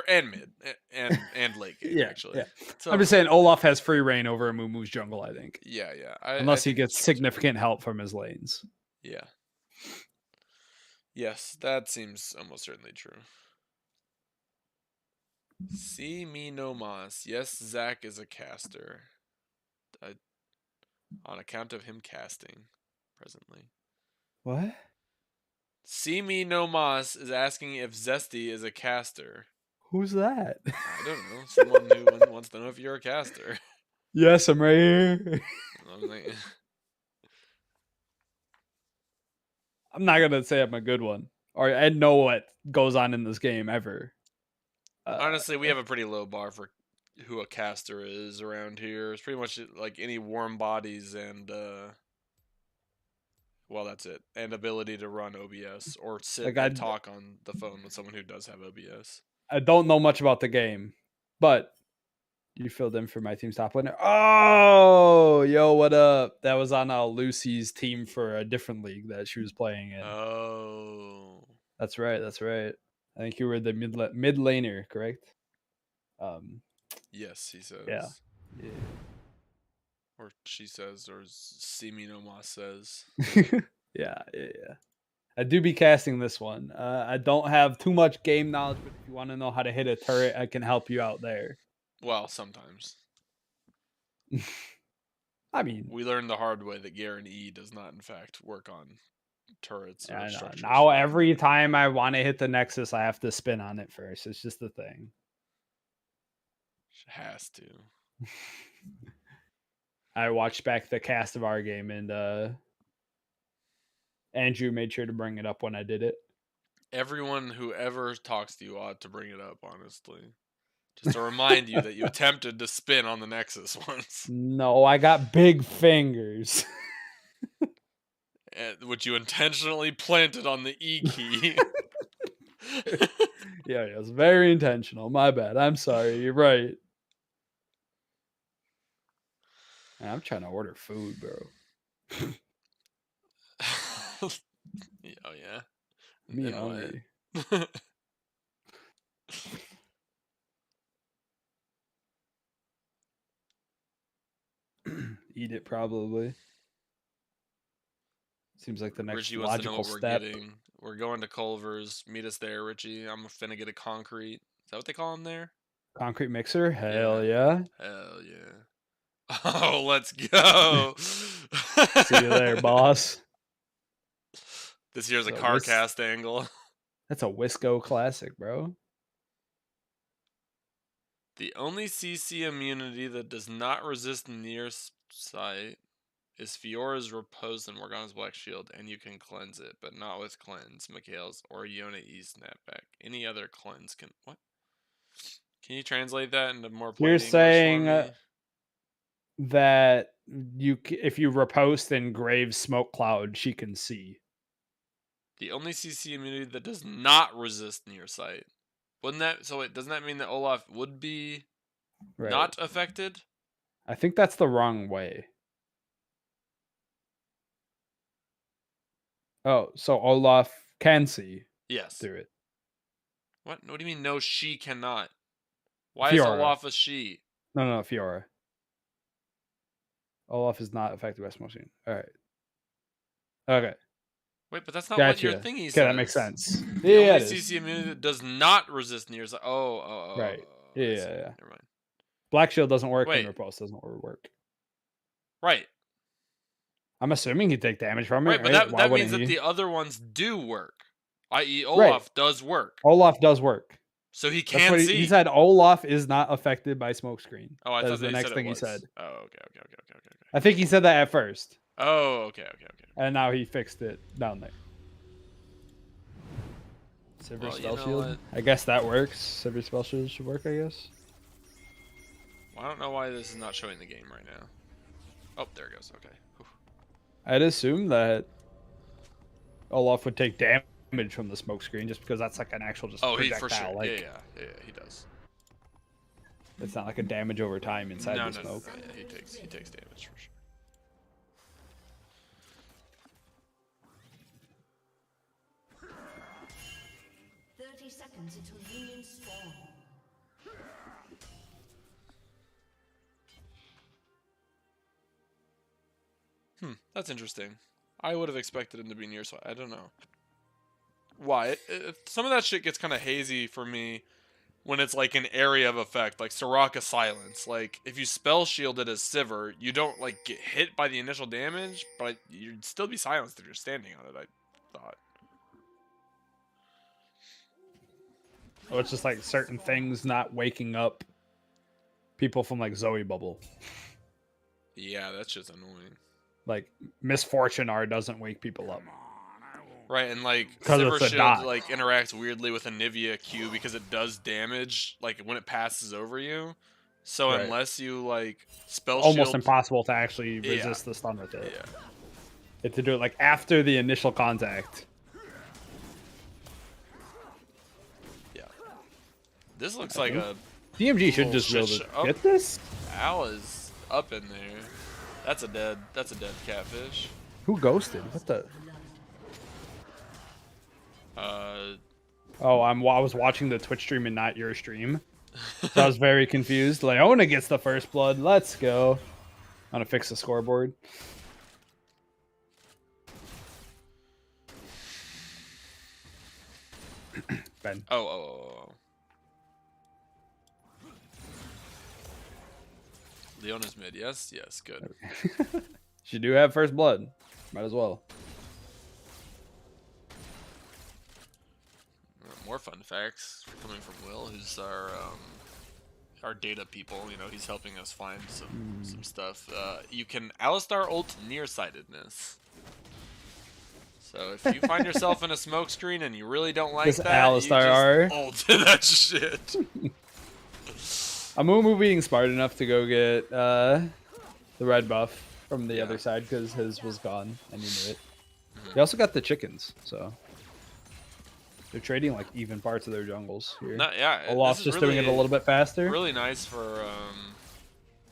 And mid and late game actually. Yeah. So, I'm just saying Olaf has free reign over Amumu's jungle, I think. Yeah. Unless he think gets that's true, too. significant help from his lanes. Yeah. Yes, that seems almost certainly true. See me no mas. Yes, Zach is a caster. On account of him casting presently. What? See me no mas is asking if Zesty is a caster. Who's that? I don't know. Someone who wants to know if you're a caster. Yes, I'm right here. I'm like, I'm not gonna say I'm a good one, or I know what goes on in this game ever. honestly, we have a pretty low bar for who a caster is around here. It's pretty much like any warm bodies and well, that's it. And ability to run OBS or sit Like, and talk on the phone with someone who does have OBS. I don't know much about the game, but you filled in for my team's top laner. Oh, yo, what up? That was on Lucy's team for a different league that she was playing in. Oh, That's right. I think you were the mid laner, correct? yes, he says. Yeah. Or she says, or Simi no Mas says. Yeah. I do be casting this one. I don't have too much game knowledge, but if you want to know how to hit a turret, I can help you out there. Well, sometimes. I mean, We learned the hard way that Garen E does not, in fact, work on turrets or structures. Now every time I want to hit the Nexus, I have to spin on it first. It's just the thing. Has to. I watched back the cast of our game, and Andrew made sure to bring it up when I did it. Everyone who ever talks to you ought to bring it up, honestly. Just to remind you that you attempted to spin on the Nexus once, No, I got big fingers. which you intentionally planted on the E key. Yeah, it was very intentional. My bad. I'm sorry. You're right. Man, I'm trying to order food, bro. Oh yeah. Me And hungry. what? Eat it probably. Seems like the next Richie wants to know logical what we're step. getting. We're going to Culver's. Meet us there, Richie. I'm finna get a concrete. Is that what they call them there? Concrete mixer? Hell yeah. Hell yeah. Oh, let's go. See you there, boss. This here's a So car this- cast angle. That's a Wisco classic, bro. The only CC immunity that does not resist near sight is Fiora's Repose and Morgana's Black Shield, and you can cleanse it, but not with Cleanse, Mikhail's, or Yona E Snapback. Any other cleanse can... What? Can you translate that into more plain You're English saying for me? that if you riposte in Graves Smoke Cloud, she can see. The only CC immunity that does not resist near sight. Wouldn't that... So wait, doesn't that mean that Olaf would be Right. not affected? I think that's the wrong way. Oh, so Olaf can see Yes. through it. What? What do you mean no, she cannot? Why is Fiora. Olaf a she? No, Fiora. Olaf is not affected by smoke screen. All right. Okay. Wait, but that's not what your Gotcha. thingy Okay, says. that makes sense. The Yeah, only it is. CC immunity that does not resist near sight. Right. I Yeah, see. yeah. Never mind. Black Shield doesn't work Wait. and Repulse doesn't work. Right. I'm assuming he'd take damage from it. Right, but right? that means that the other ones do work. I.e., Right. Olaf does work. Olaf does work. So he That's can what see. he said. Olaf is not affected by smoke screen. Oh, I That thought is the they next said thing it he was. said. Oh, okay. I think he said that at first, Oh, okay. and now he fixed it down there. Sivir Well, you Spell know Shield. what? I guess that works. Sivir Spell Shield should work, I guess. Well, I don't know why this is not showing the game right now. Oh, there it goes. Okay. Whew. I'd assume that Olaf would take damage from the smoke screen just because that's like an actual just Oh, he projectile. for sure. Like, Yeah, he does. it's not like a damage over time inside No, the no. smoke. Yeah, he takes damage for sure. Seconds until union spawn. That's interesting. I would have expected him to be near, so I don't know. Why? Some of that shit gets kind of hazy for me when it's like an area of effect, like Soraka Silence. Like, if you spell shielded as Sivir, you don't like get hit by the initial damage, but you'd still be silenced if you're standing on it, I thought. Oh, it's just like certain things not waking up people from like Zoe Bubble. Yeah, that's just annoying. Like Misfortune R doesn't wake people up. Right, and like 'Cause Sivir it's a Shield dot. like interacts weirdly with a Nivea Q because it does damage like when it passes over you. So Right. unless you like spell Almost shield, impossible to actually Yeah. resist the stun with it. yeah. You have to do it like after the initial contact. Yeah. This looks like a DMG should Little just be able shit to show. get this. owl is up in there. That's a dead catfish. Who ghosted? What the? Uh, I was watching the Twitch stream and not your stream. So I was very confused. Leona gets the first blood. Let's go. I'm gonna fix the scoreboard. Ben. oh. Leona's mid, yes, good. She do have first blood. Might as well. More fun facts coming from Will, who's our data people. You know, he's helping us find some stuff. You can Alistar ult nearsightedness. So if you find yourself in a smoke screen and you really don't like This that, Alistar R. you just ult that shit. Amumu being smart enough to go get the red buff from the Yeah. other side because his was gone and he knew it. Mhm. He also got the chickens, so they're trading like even parts of their jungles here. No, yeah, Olaf's this is just really, doing it a little bit faster. really nice for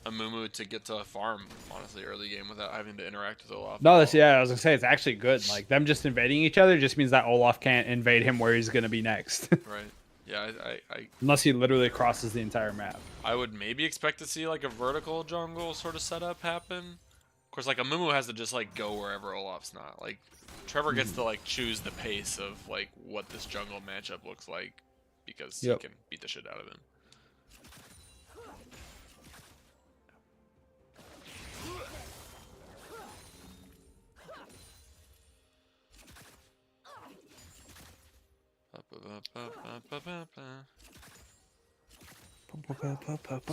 Amumu to get to farm, honestly, early game without having to interact with Olaf. No, at that's all. yeah. I was gonna say it's actually good. Like them just invading each other just means that Olaf can't invade him where he's gonna be next, Right. Yeah, unless he literally crosses the entire map. I would maybe expect to see like a vertical jungle sort of setup happen. Of course, like Amumu has to just like go wherever Olaf's not. Like Trevor gets to like choose the pace of like what this jungle matchup looks like because Yep. he can beat the shit out of him.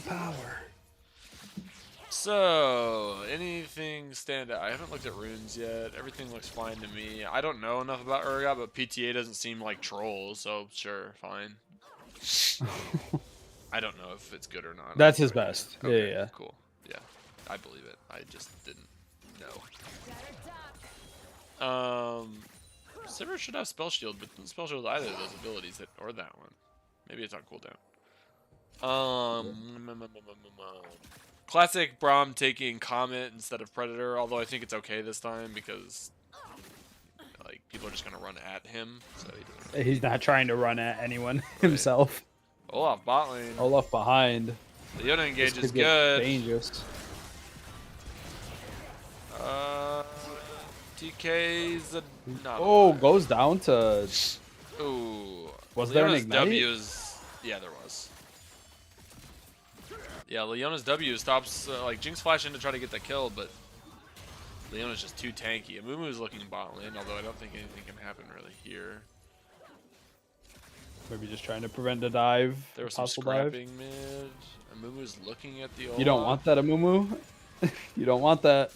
Power. So, anything stand out? I haven't looked at runes yet. Everything looks fine to me. I don't know enough about Urgot, but PTA doesn't seem like trolls, so sure, fine. I don't know if it's good or not. That's his best. Okay, Yeah. cool. Yeah, I believe it. I just didn't know. Sivir should have Spell Shield, but doesn't Spell Shield either of those abilities, or that one. Maybe it's on cooldown. Classic Braum taking Comet instead of Predator, although I think it's okay this time because like people are just gonna run at him, so he doesn't really... He's not trying to run at anyone himself. Olaf bot lane. Olaf behind. Leona This engage could is get good. dangerous. TK's a not Oh, alive. goes down to. Ooh. Was there an Leona's ignite? W's... Yeah, there was. Yeah, Leona's W stops, like, Jinx flash in to try to get the kill, but Leona's just too tanky. Amumu's looking bot lane, although I don't think anything can happen really here. Maybe just trying to prevent a dive. There was some possible dive. scrapping mid. Amumu's looking at the Olaf. You don't want that, Amumu? You don't want that.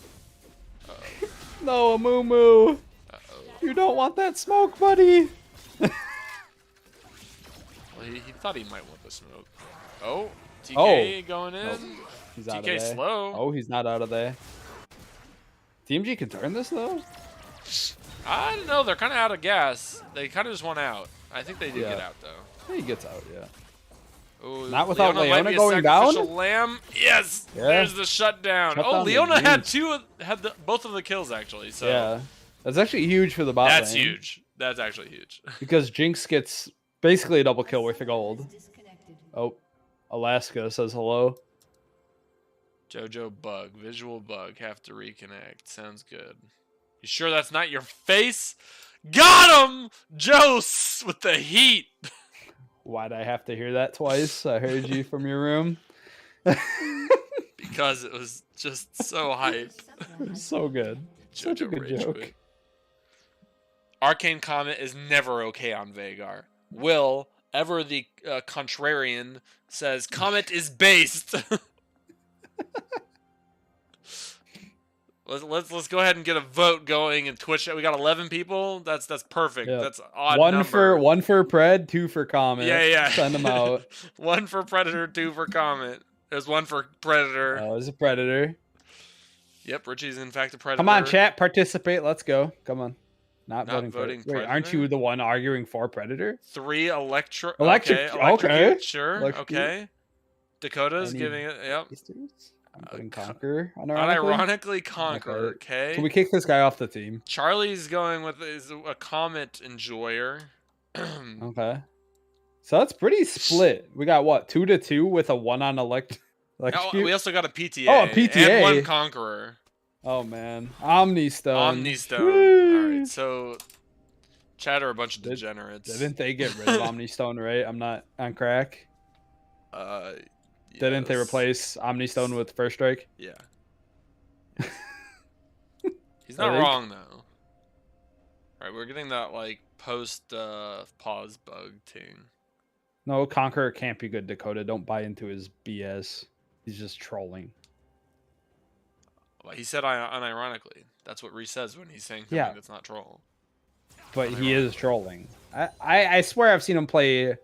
Uh-oh. No, Amumu! Uh-oh. You don't want that smoke, buddy! Well, he thought he might want the smoke. Oh, TK Oh. going in. Nope. He's out of there. TK slow. Oh, he's not out of there. TMG can turn this, though? I don't know. They're kind of out of gas. They kind of just want out. I think they did Yeah. get out, though. He gets out, yeah. Ooh, Not without might Leona be a going down? sacrificial Lamb. Yes, Yeah. there's the shutdown. Shut Oh, down Leona the had juice. both of the kills actually. So Yeah. That's actually huge for the bot that's lane. huge. That's actually huge. Because Jinx gets basically a double kill worth of gold. Oh, Alaska says hello. Jojo bug, visual bug, have to reconnect. Sounds good. You sure that's not your face? Got him, Jose with the heat. Why'd I have to hear that twice? I heard you from your room. Because it was just so hype. It was so good. Such a Jojo good rage joke. quit. Arcane Comet is never okay on Vhagar. Will, ever the contrarian, says Comet is based. let's go ahead and get a vote going in Twitch. We got 11 people. That's perfect. Yep. That's odd One number. for Pred, 2 for Comet. Yeah. Send them out. 1 for Predator, 2 for Comet. There's 1 for Predator. Oh, it's a Predator. Yep, Richie's in fact a Predator. Come on, chat, participate. Let's go. Come on. Not voting voting for it. Wait, aren't Predator? you the one arguing for Predator? 3 Electric. Electric- Okay. okay. Sure. Electrocute. Okay. Dakota's Any- giving it. Yep. I'm putting Conquer. Unironically Conquer. Okay. Can we kick this guy off the team? Charlie's going with is a Comet enjoyer. Okay. So that's pretty split. We got what, 2-2 with a 1 on Oh, electrocute? we also got a PTA. Oh, a PTA. And 1 Conqueror. Oh man, Omni Stone. Omnistone. Woo! All right, so chat are a bunch of Did- degenerates. Didn't they get rid of Omni Stone? Right? I'm not on crack. Didn't they yes. replace Omni Stone with First Strike? Yeah. He's not I think. wrong though. All right, we're getting that like post pause bug thing. No, Conqueror can't be good, Dakota. Don't buy into his BS. He's just trolling. Well, he said unironically. That's what Reese says when he's saying something Yeah. that's not troll. But he is trolling. I swear I've seen him play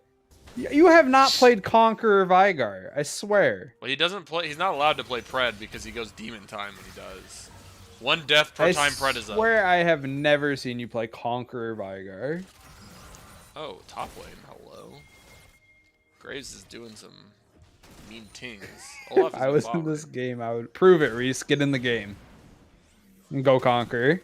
You have not played Conqueror Vigar. I swear. Well, he doesn't play. He's not allowed to play Pred because he goes Demon Time when he does. 1 death per time Pred is I up. swear I have never seen you play Conqueror Vigar. Oh, top lane. Hello. Graves is doing some mean things. Olaf is I was in this game. I would prove it, Reese. Get in the game. And go Conqueror.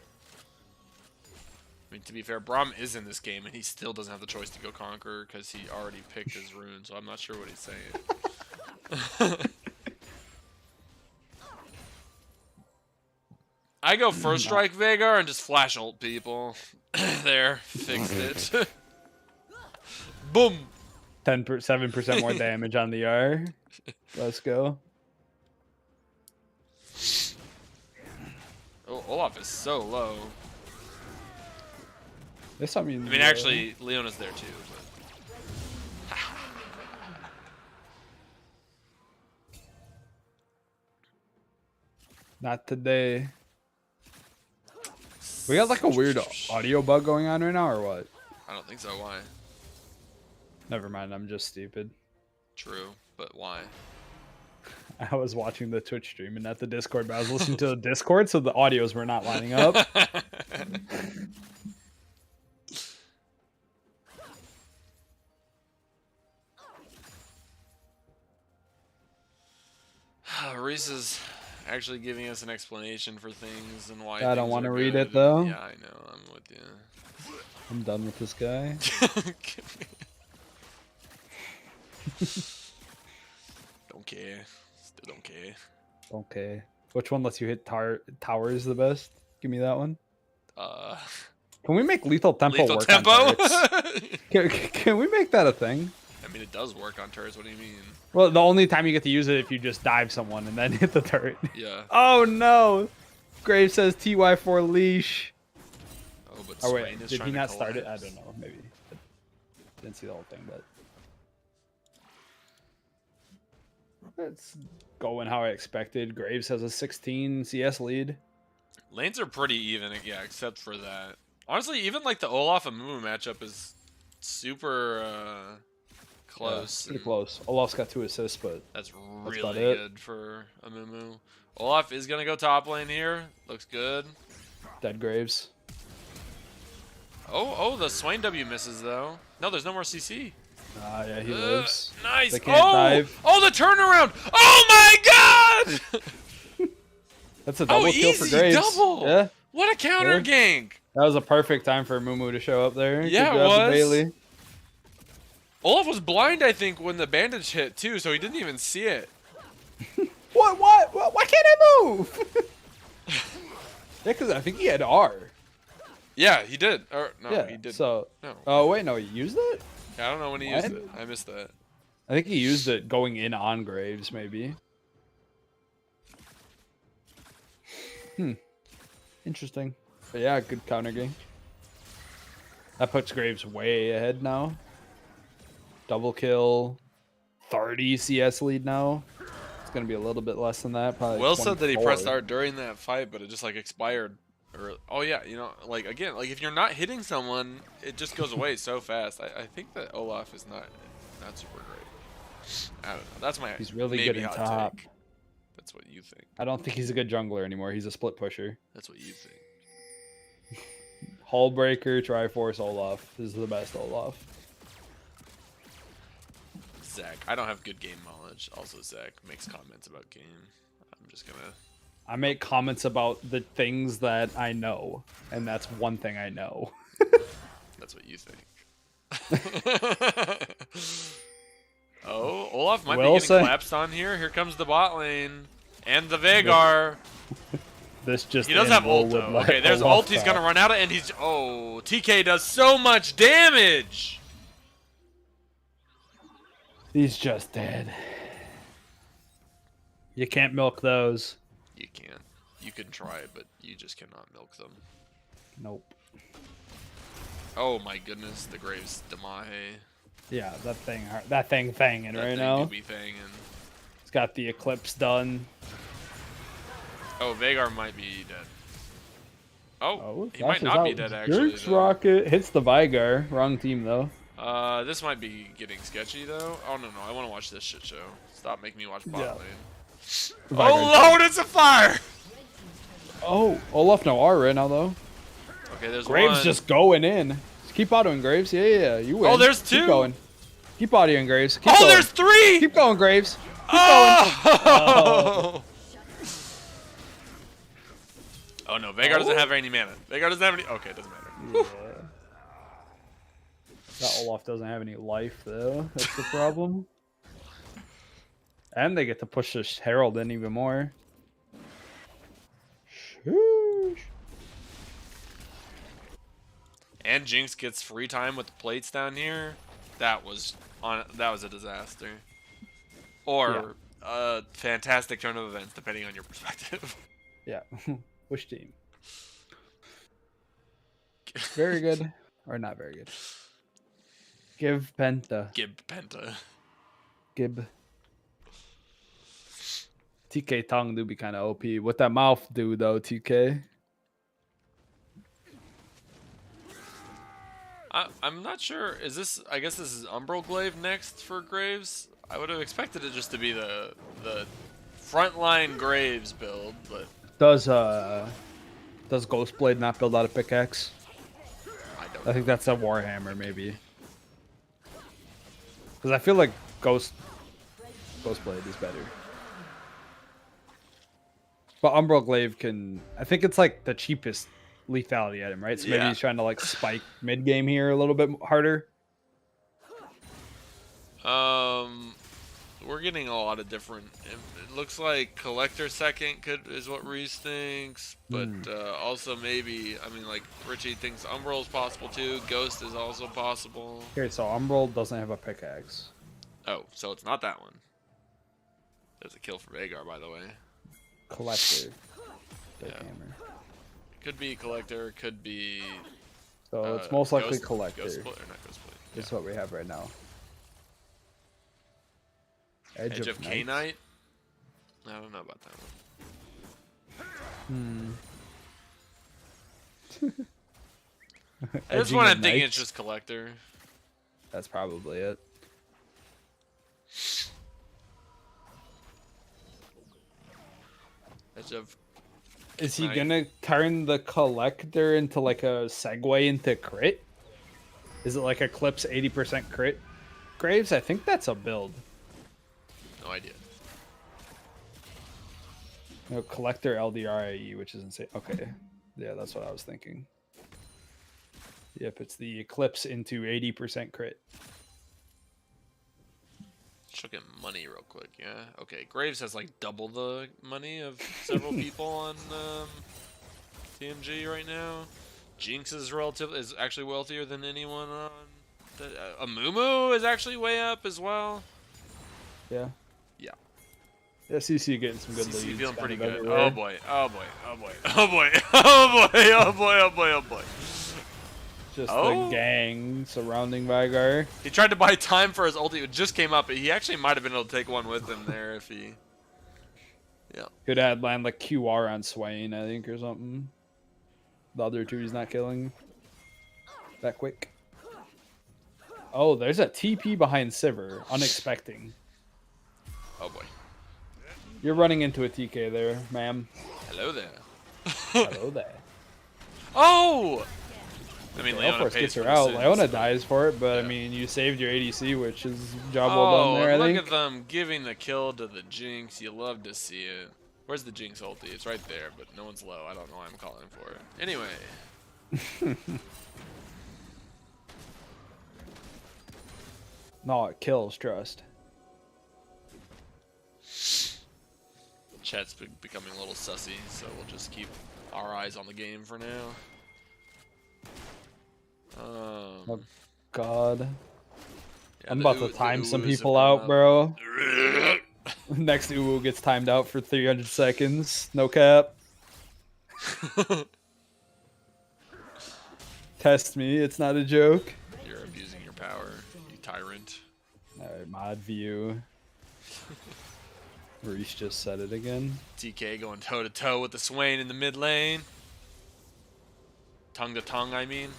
I mean, to be fair, Braum is in this game, and he still doesn't have the choice to go Conqueror because he already picked his rune, so I'm not sure what he's saying. I go first strike Vagar and just flash ult people. There, fixed it. Boom. 7% more damage on the R. Let's go. Oh, Olaf is so low. There's something. I mean, actually, Leona's there too. But... Not today. We got like a weird audio bug going on right now, or what? I don't think so. Why? Never mind. I'm just stupid. True, but why? I was watching the Twitch stream and not the Discord, but I was listening to the Discord, so the audios were not lining up. Reese is actually giving us an explanation for things and why. I don't want to read it though. Yeah, I know. I'm with you. I'm done with this guy. Don't care. Still don't care. Okay. Which one lets you hit towers the best? Give me that one. Can we make lethal tempo Lethal work tempo? on turrets? Can we make that a thing? I mean, it does work on turrets. What do you mean? Well, the only time you get to use it if you just dive someone and then hit the turret. Yeah. Oh no! Graves says TY4 leash. Oh, but Oh Swain wait, is did trying he to not start it? I collapse. don't know. Maybe. I didn't see the whole thing, but it's going how I expected. Graves has a 16 CS lead. Lanes are pretty even, yeah, except for that. Honestly, even like the Olaf and Mumu matchup is super close. Yeah, pretty close. Olaf's got 2 assists, but That's about really it. good for a Mumu. Olaf is gonna go top lane here. Looks good. dead Graves. Oh, the Swain W misses though. No, there's no more CC. Yeah, he lives. Nice. They can't dive. Oh, the turnaround. Oh my god! That's a double kill for easy Graves. double. Yeah, What a counter Yeah. gank. that was a perfect time for Mumu to show up there. Yeah, Good it job to was. Bailey. Olaf was blind, I think, when the bandage hit too, so he didn't even see it. What? Why can't I move? Yeah, because I think he had R. Yeah, he did. Or no, Yeah. he did. So. No. Oh wait, no, he used it. Yeah, I don't know when he What? used it. I missed that. I think he used it going in on Graves, maybe. Interesting. But yeah, good counter game. That puts Graves way ahead now. Double kill. 30 CS lead now. It's going to be a little bit less than that. Probably Will said that he 24. pressed R during that fight, but it just like expired. Or oh yeah, you know, like again, like if you're not hitting someone, it just goes away so fast. I think that Olaf is not super great. I don't know. That's my He's really maybe good in hot top. take. That's what you think. I don't think he's a good jungler anymore. He's a split pusher. That's what you think. Hullbreaker, Triforce, Olaf. This is the best Olaf. Zach, I don't have good game knowledge. Also, Zach makes comments about game. I'm just gonna. I make comments about the things that I know, and that's one thing I know. That's what you think. Oh, Olaf might Will be getting say- collapsed on here. Here comes the bot lane and the Vagar. This just He does have animal ult would though. let Okay, there's Olaf ult. He's top. gonna run out of, and he's TK does so much damage. He's just dead. You can't milk those. You can. You can try, but you just cannot milk them. Nope. Oh my goodness, the Graves Demahe. Yeah, that thing thanging That right thing now. do be thangin'. It's got the eclipse done. Oh, Vagar might be dead. Oh, he Flash might is not be out. dead actually. Jerks though. rocket hits the Vigar. Wrong team though. This might be getting sketchy though. Oh no, I want to watch this shit show. Stop making me watch bot Yeah. lane. Vanguard Oh Lord, it's a fire! Oh, Olaf no R right now though. Okay, there's Graves one. just going in. Just keep autoing Graves. Yeah, you win. Oh, there's Keep two. going. Keep autoing Graves. Keep Oh, going. there's three! Keep going, Graves. Keep Oh! Oh no, Veigar doesn't have any mana. Veigar doesn't have any. Okay, it doesn't matter. going. Yeah. That Olaf doesn't have any life though. That's the problem. And they get to push this Herald in even more. Sheesh. And Jinx gets free time with the plates down here. That was a disaster. Or a fantastic turn of events, depending on your perspective. Yeah. Which team? Very good. Or not very good. Give Penta. Gib Penta. Gib. TK tongue do be kind of OP. What that mouth do though, TK? I'm not sure. Is this? I guess this is Umbral Glaive next for Graves. I would have expected it just to be the frontline Graves build, but Does Ghostblade not build out a pickaxe? I don't. I think that's a Warhammer maybe. Because I feel like Ghostblade is better. But Umbral Glaive can... I think it's like the cheapest lethality item, right? So maybe Yeah. he's trying to like spike mid-game here a little bit harder. We're getting a lot of different. It looks like Collector second is what Reese thinks, but also maybe like Richie thinks Umbral is possible too. Ghost is also possible. Okay, so Umbral doesn't have a pickaxe. Oh, so it's not that one. There's a kill for Veigar, by the way. Collector. Yeah. Hammer. Could be Collector, could be. So it's most likely Ghost, Collector. Ghost Split, or not Ghost Split. This is what we have right now. Edge of Night. K-Knight? I don't know about that one. This Edging one of I'm thinking Night. it's just Collector. That's probably it. Edge of. Is he Night. gonna turn the Collector into like a segue into crit? Is it like Eclipse 80% crit? Graves, I think that's a build. No idea. No, Collector LDRIE, which is insane. Okay. Yeah, that's what I was thinking. Yep, it's the Eclipse into 80% crit. Let's look at money real quick, yeah? Okay, Graves has like double the money of several people on TMG right now. Jinx is actually wealthier than anyone on... Amumu is actually way up as well. Yeah. Yeah. Yeah, CC getting some good CC leads. feeling pretty kind of good. everywhere. Oh boy, oh boy, oh boy, oh boy, oh boy, oh boy, oh boy, oh boy. Just Oh. the gang surrounding Veigar. He tried to buy time for his ulti. It just came up. But he actually might have been able to take one with him there if he... Yeah. Could have land like QR on Swain, I think, or something. The other two he's not killing that quick. Oh, there's a TP behind Sivir. Unexpecting. Oh boy. You're running into a TK there, ma'am. Hello there. Hello there. Oh! I mean, Yeah, Leona Elforce pays gets for her the out. sins, Leona but- dies for it, but I Yeah. mean, you saved your ADC, which is job well Oh, done there, I look think. at them giving the kill to the Jinx. You love to see it. Where's the Jinx ulti? It's right there, but no one's low. I don't know why I'm calling for it. Anyway. No, it kills, trust. Chat's becoming a little sussy, so we'll just keep our eyes on the game for now. Oh, God. yeah, I'm the about to the time some Uwus have people come out, up. bro. Next Uwu gets timed out for 300 seconds. No cap. Test me. It's not a joke. You're abusing your power, you tyrant. Alright, mod view. Reese just said it again. TK going toe to toe with the Swain in the mid lane. Tongue to tongue, I mean.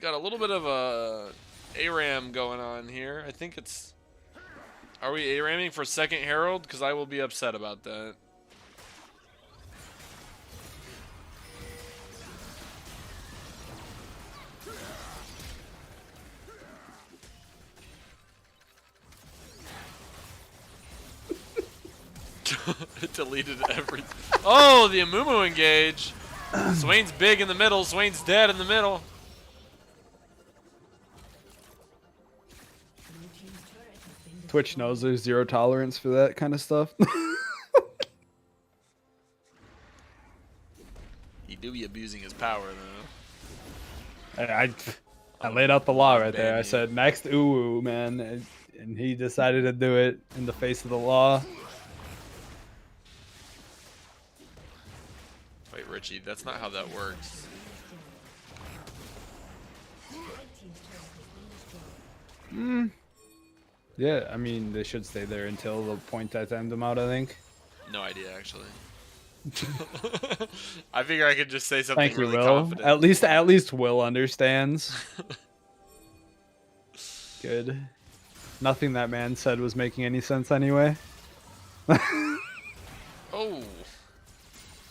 got a little bit of a ARAM going on here. I think it's... Are we ARAMing for second Herald? Because I will be upset about that. It deleted everything. Oh, the Amumu engage. Swain's big in the middle. Swain's dead in the middle. Twitch knows there's zero tolerance for that kind of stuff. He do be abusing his power, though. I laid out the law right there. I Baby. said next ooh man, and he decided to do it in the face of the law. Wait, Richie, that's not how that works. Yeah, I mean they should stay there until the point I timed them out. I think. No idea, actually. I figure I could just say something Thank you, really Will. confident. At least Will understands. Good. Nothing that man said was making any sense anyway. Oh,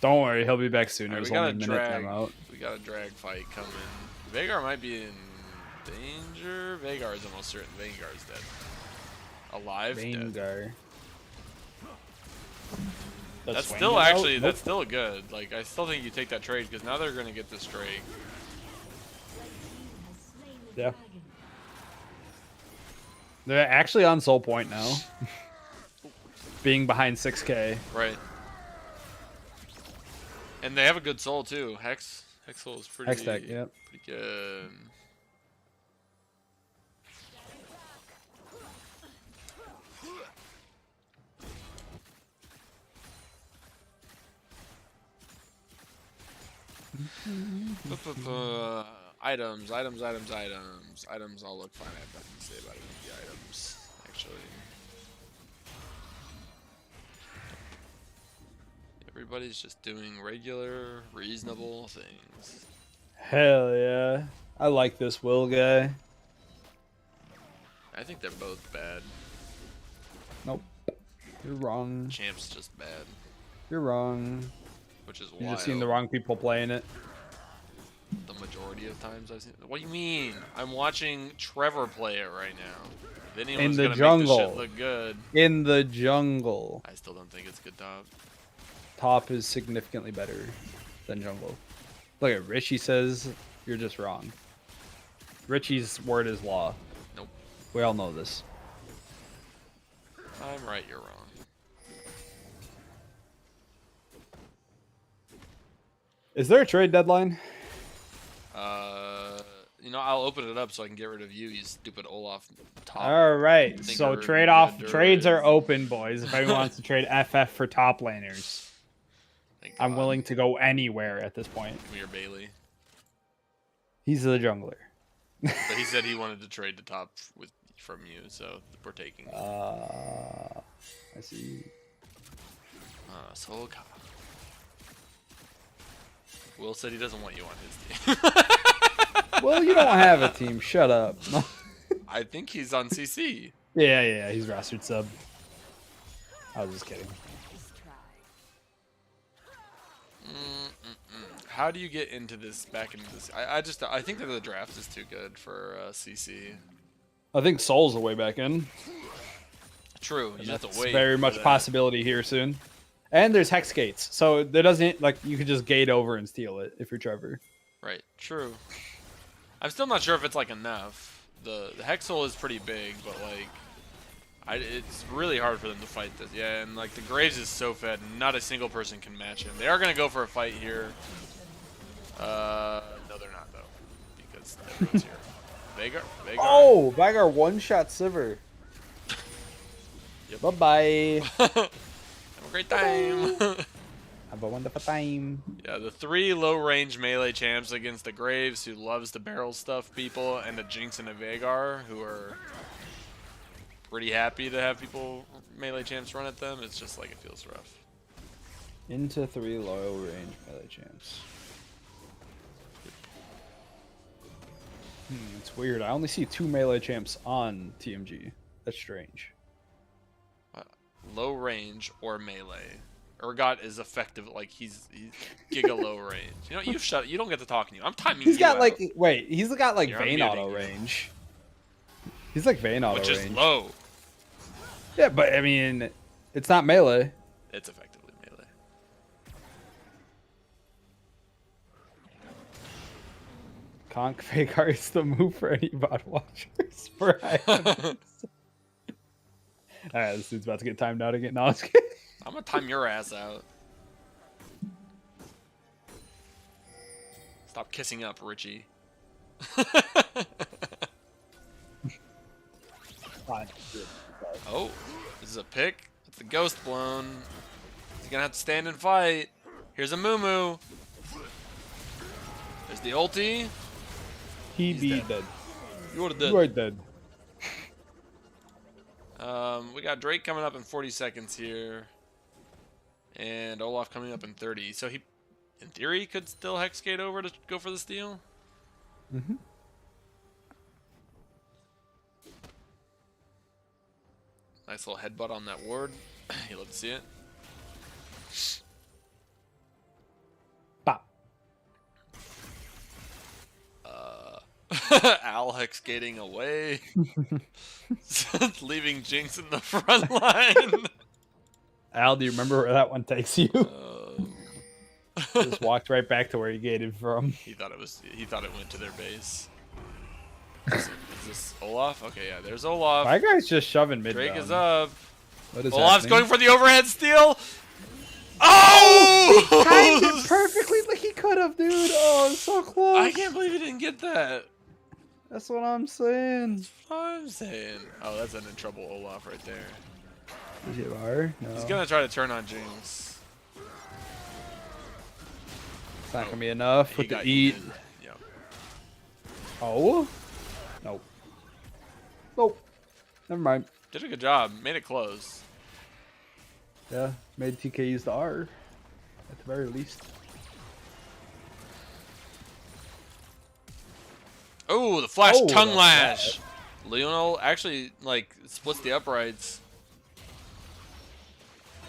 Don't worry, he'll be back soon. alright, It was we got only a a minute drag. timeout. We got a drag fight coming. Vagar might be in danger. Vagar is almost certain. Vagar's dead. Alive. Dead. Vanguard. That's still actually that's still good. Like I still think you take that trade because now they're gonna get this Drake. Yeah. They're actually on soul point now. Being behind 6k. Right. And they have a good soul too. Hex soul is pretty Hex deck, yep. pretty good. Items. Items all look fine. I have nothing to say about any of the items, actually. Everybody's just doing regular, reasonable things. Hell yeah. I like this Will guy. I think they're both bad. Nope. You're wrong. Champ's just bad, You're wrong. which is You've wild. just seen the wrong people playing it. The majority of times I've seen. What do you mean? I'm watching Trevor play it right now. If anyone's the gonna jungle. make this shit look good, In the jungle. I still don't think it's good top. Top is significantly better than jungle. Look at Richie says you're just wrong. Richie's word is law. Nope. We all know this. I'm right, you're wrong. Is there a trade deadline? You know, I'll open it up so I can get rid of you, you stupid Olaf top. All right. think So our trades vendor are open, boys. If anyone wants to trade FF for top laners, Thank I'm God. willing to go anywhere at this point. Come here, Bailey. He's the jungler. But he said he wanted to trade the top from you, so we're taking. I see. Soul Ka. Will said he doesn't want you on his team. Well, you don't have a team. Shut up. I think he's on CC. Yeah. He's rostered sub. I was just kidding. How do you get into this? Back into this? I think that the draft is too good for CC. I think Soul's the way back in. True. You just have That's to wait. very for much that. possibility here soon. And there's hex gates, so there doesn't like you could just gate over and steal it if you're Trevor. Right. True. I'm still not sure if it's like enough. The Hexol is pretty big, but like, it's really hard for them to fight this. Yeah, and like the Graves is so fed, not a single person can match him. They are gonna go for a fight here. No, they're not though, because everyone's here. Vagar. Oh, Vagar one-shot Sivir. Yep. Bye-bye. Have a great time. Have a wonderful time. Yeah, the 3 low-range melee champs against the Graves, who loves to barrel stuff people, and a Jinx and a Vagar, who are pretty happy to have people melee champs run at them. It's just like it feels rough. Into 3 low range melee champs. It's weird. I only see 2 melee champs on TMG. That's strange. Low range or melee. Urgot is effective, like he's giga low range. You know, you don't get to talk to you. I'm timing He's you got out, like he's got like Here, Vayne I'm auto muting you. range. He's like Vayne auto which range. is low. Yeah, but I mean, it's not melee. It's effectively melee. Conk Vagar is the move for any bot watchers. For Alright, this dude's about to get timed out again. No, I'm just kidding. I'm gonna time your ass out. Stop kissing up, Richie. Fine. Oh, this is a pick. It's the ghost blown. He's gonna have to stand and fight. Here's a Moo. There's the ulti. He He's be dead. dead. You are You are dead. dead. We got Drake coming up in 40 seconds here. And Olaf coming up in 30. So he, in theory, could still Hexgate over to go for the steal. Mm-hmm. Nice little headbutt on that ward. You love to see it. Bop. Al Hexgating away. Leaving Jinx in the front line. Al, do you remember where that one takes you? Um, Just walked right back to where you gated from. He thought it went to their base. Is this Olaf? Okay, yeah, there's Olaf. My guy's just shoving mid. Drake down. is up. What is Olaf's happening? going for the overhead steal. Oh! Timed it perfectly like he could have, dude. Oh, it's so close. I can't believe he didn't get that. That's what I'm saying. That's what I'm saying. Oh, that's an in trouble Olaf right there. Is it R? No. He's gonna try to turn on Jinx. It's not gonna be enough He with the got eat. yeeted. Yep. Oh. Nope. Nope. Never mind. Did a good job. Made it close. Yeah, made TK use the R. At the very least. Oh, the flash Oh, tongue the lash. Leonel actually like splits the uprights.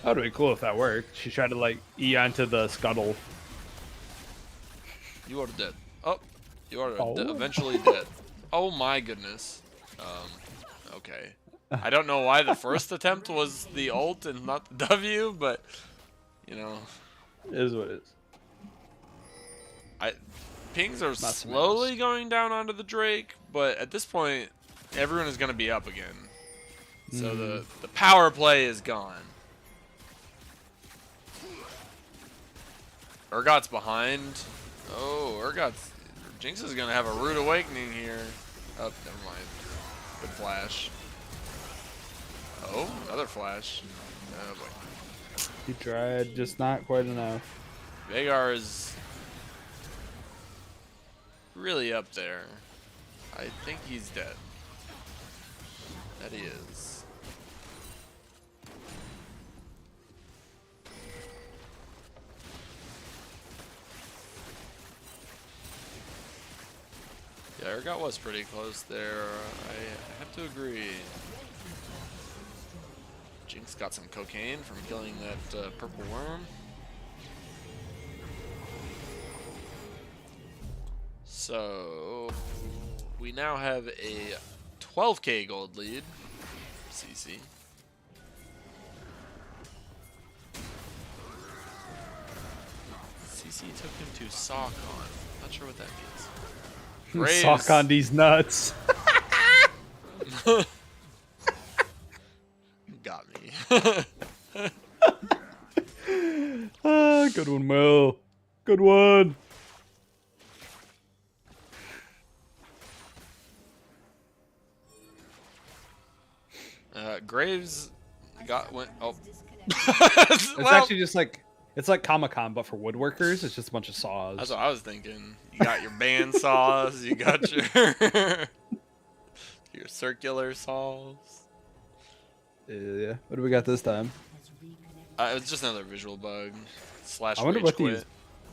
That would be cool if that worked. She tried to like E onto the scuttle. You are dead. Oh, you are Oh. eventually dead. Oh my goodness. Okay. I don't know why the first attempt was the ult and not the W, but you know, It is what it is. pings are some slowly going down onto the Drake, but at this point, everyone is going to be up again. So the power play is gone. Urgot's behind. Oh, Jinx is going to have a rude awakening here. Oh, never mind. Good flash. Oh, another flash. Oh boy. He tried, just not quite enough. Vagar is really up there. I think he's dead. That he is. Yeah, Urgot was pretty close there. I have to agree. Jinx got some cocaine from killing that purple worm. So we now have a 12k gold lead. CC. CC took him to Sock on. Not sure what that means. Graves. Sock on these nuts. Got me. Ah, good one, Will. Good one. Graves went. Oh, It's actually just like it's like Comic-Con, but for woodworkers. It's just a bunch of saws. that's what I was thinking. You got your band saws. You got your your circular saws. Yeah. What do we got this time? It was just another visual bug. Slash I wonder rage what quit. these.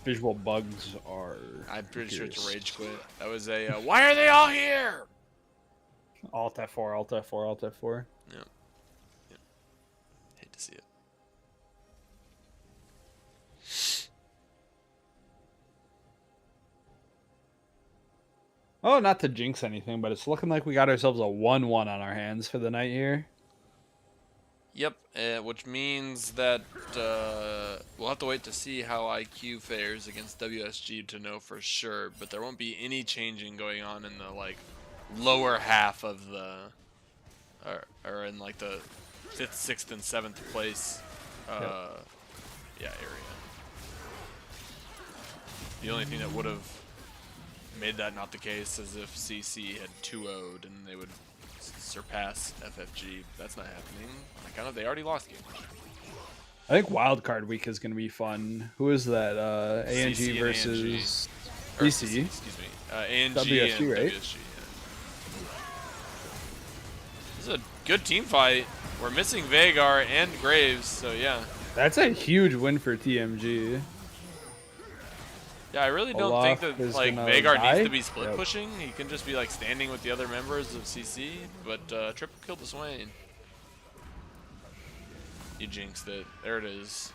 visual bugs are. I'm pretty sure it's a curious. rage quit. That was a why are they all here? Alt F4, Alt F4, Alt F4. Yep. Hate to see it. Oh, not to jinx anything, but it's looking like we got ourselves a 1-1 on our hands for the night here. Yep, which means that we'll have to wait to see how IQ fares against WSG to know for sure. But there won't be any changing going on in the like lower half of the, or in like the 5th, 6th, and 7th place, area. The only thing that would have made that not the case is if CC had 2-0'd and they would surpass FFG. That's not happening. I kind of they already lost game. I think wildcard week is going to be fun. Who is that? ANG CC and versus Or, BC. Excuse me. ANG WSG, and right? WSG. This is a good team fight. We're missing Vagar and Graves, so yeah. That's a huge win for TMG. Yeah, I really don't Olaf think that is like gonna Vagar die? needs to be split Yep. pushing. He can just be like standing with the other members of CC, but triple kill the Swain. You jinxed it. There it is.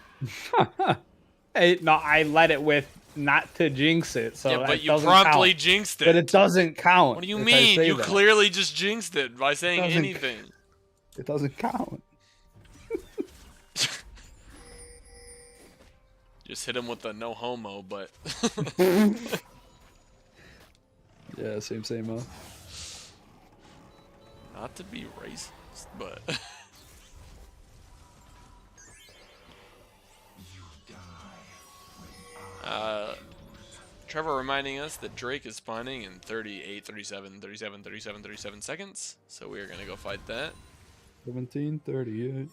Hey, no, I let it with not to jinx it, so yeah, that but you doesn't promptly count. jinxed it. But it doesn't count. What do you if I mean? say You that. clearly just jinxed it by saying Doesn't- anything. It doesn't count. Just hit him with the no homo, but Yeah, same. not to be racist, but Trevor reminding us that Drake is spawning in 38, 37, 37, 37, 37 seconds. So we are going to go fight that. 17:38.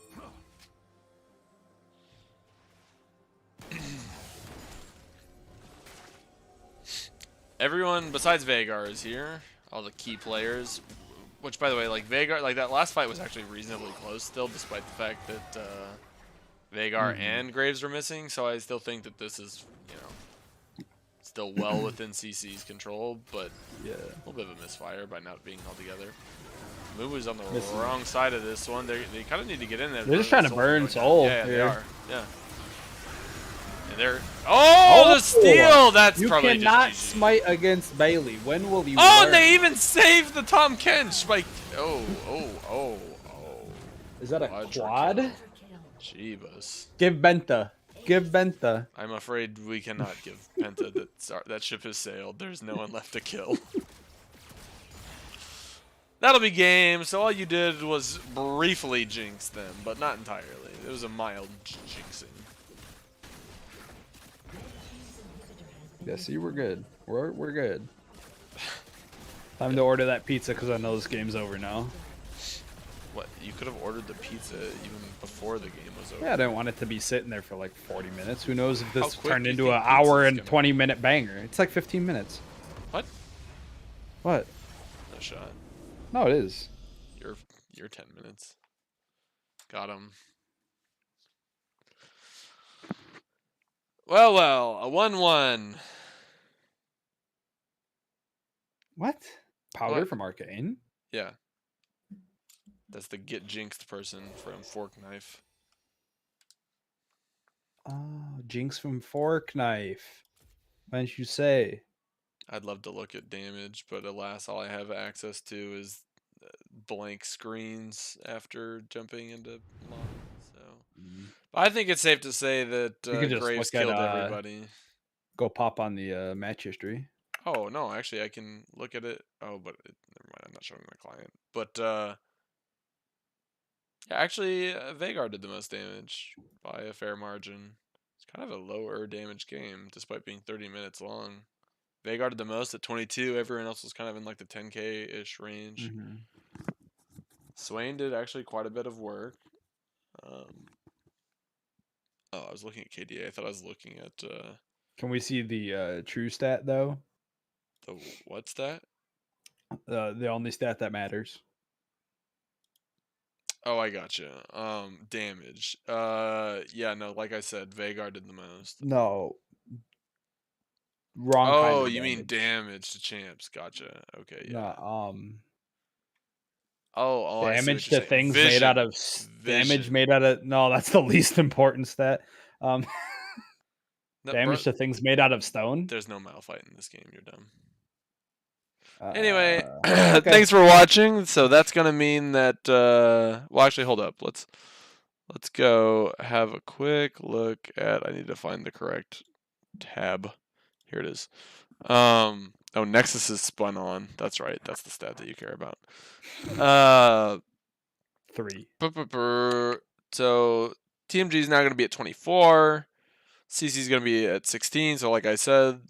Everyone besides Vagar is here. All the key players. Which, by the way, like Vagar, like that last fight was actually reasonably close still, despite the fact that Vagar and Graves were missing. So I still think that this is, you know, still well within CC's control, but Yeah. a little bit of a misfire by not being held together. Moo is on the Missing. wrong side of this one. They kind of need to get in there. They're just trying to burn Soul Yeah, they here. are. Yeah. And they're the steal. That's You probably cannot just GG. smite against Bailey. When will you? Oh, learn? and they even saved the Tom Kench. Like, oh. Is that a Quadra quad? kill. Jeebus. Give Benta. Give Benta. I'm afraid we cannot give Penta that ship has sailed. There's no one left to kill. That'll be game. So all you did was briefly jinx them, but not entirely. It was a mild jinxing. Yeah, see, we're good. We're good. Time to order that pizza because I know this game's over now. What? You could have ordered the pizza even before the game was over. Yeah, I didn't want it to be sitting there for like 40 minutes. Who knows if How this quick turned do you into think an hour pizza's and gonna 20-minute banger. It's like 15 minutes. What? What? No shot. No, it is. You're 10 minutes. Got him. Well, a 1-1. What? Powder What? from Arcane? Yeah. That's the get jinxed person from Fork Knife. Oh, Jinx from Fork Knife. Why didn't you say? I'd love to look at damage, but alas, all I have access to is blank screens after jumping into lava. So, I think it's safe to say that You could just Graves look at, killed everybody. Go pop on the match history. Oh no, actually, I can look at it. Oh, but never mind. I'm not showing my client. But yeah, actually, Vagar did the most damage by a fair margin. It's kind of a lower damage game, despite being 30 minutes long. Vagar did the most at 22. Everyone else was kind of in like the 10K-ish range. Swain did actually quite a bit of work. Oh, I was looking at KDA. I thought I was looking at Can we see the true stat though? the what's that? The only stat that matters. Oh, I gotcha. Damage. Yeah, no, like I said, Vagar did the most. No. wrong kind Oh, of you mean damage. damage to champs? Gotcha. Okay, yeah. No, Oh, I see what damage you're to saying. things made out Vision. of damage Vision. made out of no. That's the least important stat. Um, No, damage to things made out of stone. there's no Malphite in this game. You're dumb. Uh, Anyway, okay. thanks for watching. So that's gonna mean that. Well, actually, hold up. Let's go have a quick look at. I need to find the correct tab. Here it is. Oh, Nexus is spun on. That's right. That's the stat that you care about. 3. So TMG is now going to be at 24. CC is going to be at 16. So like I said,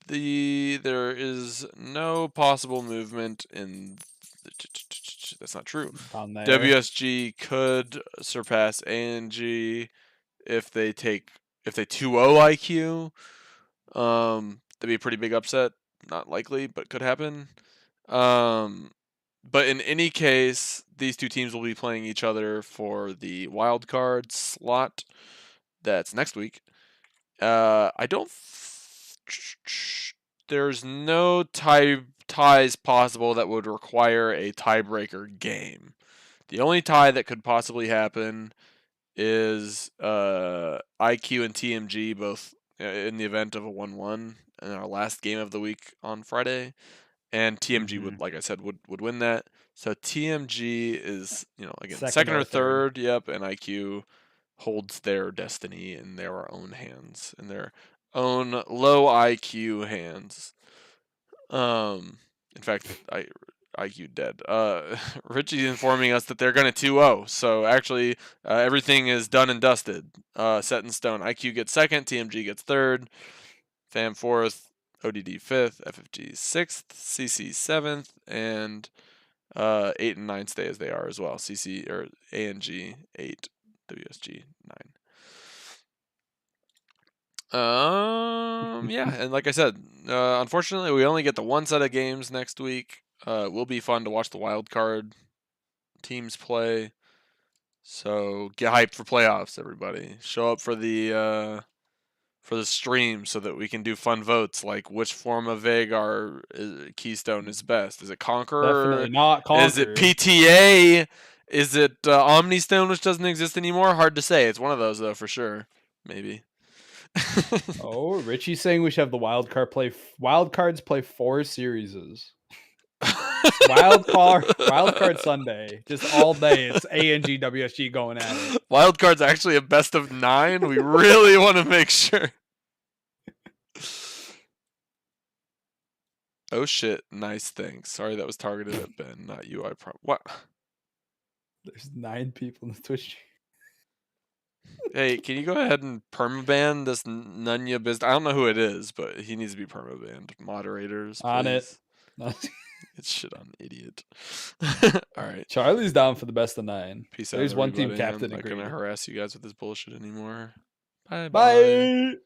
there is no possible movement in. That's not true. Down there. WSG could surpass ANG if they 2-0 IQ. That'd be a pretty big upset. Not likely, but could happen. But in any case, these two teams will be playing each other for the wild card slot. That's next week. I don't. There's no ties possible that would require a tiebreaker game. The only tie that could possibly happen is IQ and TMG both in the event of a 1-1 in our last game of the week on Friday, and TMG would, like I said, would win that. So TMG is, again, second or third. Yep, and IQ holds their destiny in their own hands, in their own low IQ hands. In fact, IQ dead. Richie's informing us that they're going to 2-0. So actually, everything is done and dusted, set in stone. IQ gets second, TMG gets third, FAM fourth, ODD fifth, FFG sixth, CC seventh, and 8 and 9 stay as they are as well. CC or ANG 8, WSG 9. Yeah, and like I said, unfortunately, we only get the one set of games next week. It will be fun to watch the wild card teams play. So get hyped for playoffs, everybody. Show up for the stream so that we can do fun votes like which form of Vagar Keystone is best. Is it Conqueror? Definitely not Conqueror. Is it PTA? Is it Omnistone, which doesn't exist anymore? Hard to say. It's one of those though, for sure. Maybe. Oh, Richie's saying we should have the wild cards play 4 series. Wild card Sunday, just all day. It's ANG WSG going at it. Wild card's actually a best of 9. We really want to make sure. Oh shit! Nice thing. Sorry, that was targeted at Ben, not UI. What? There's 9 people in the Twitch. Hey, can you go ahead and permaban this Nunya business? I don't know who it is, but he needs to be permabanned. Moderators, please. On it. It's shit on idiot. All right. Charlie's down for the best of 9. Peace out. There's one team everybody. captain. I'm not agreed. gonna harass you guys with this bullshit anymore. Bye. Bye.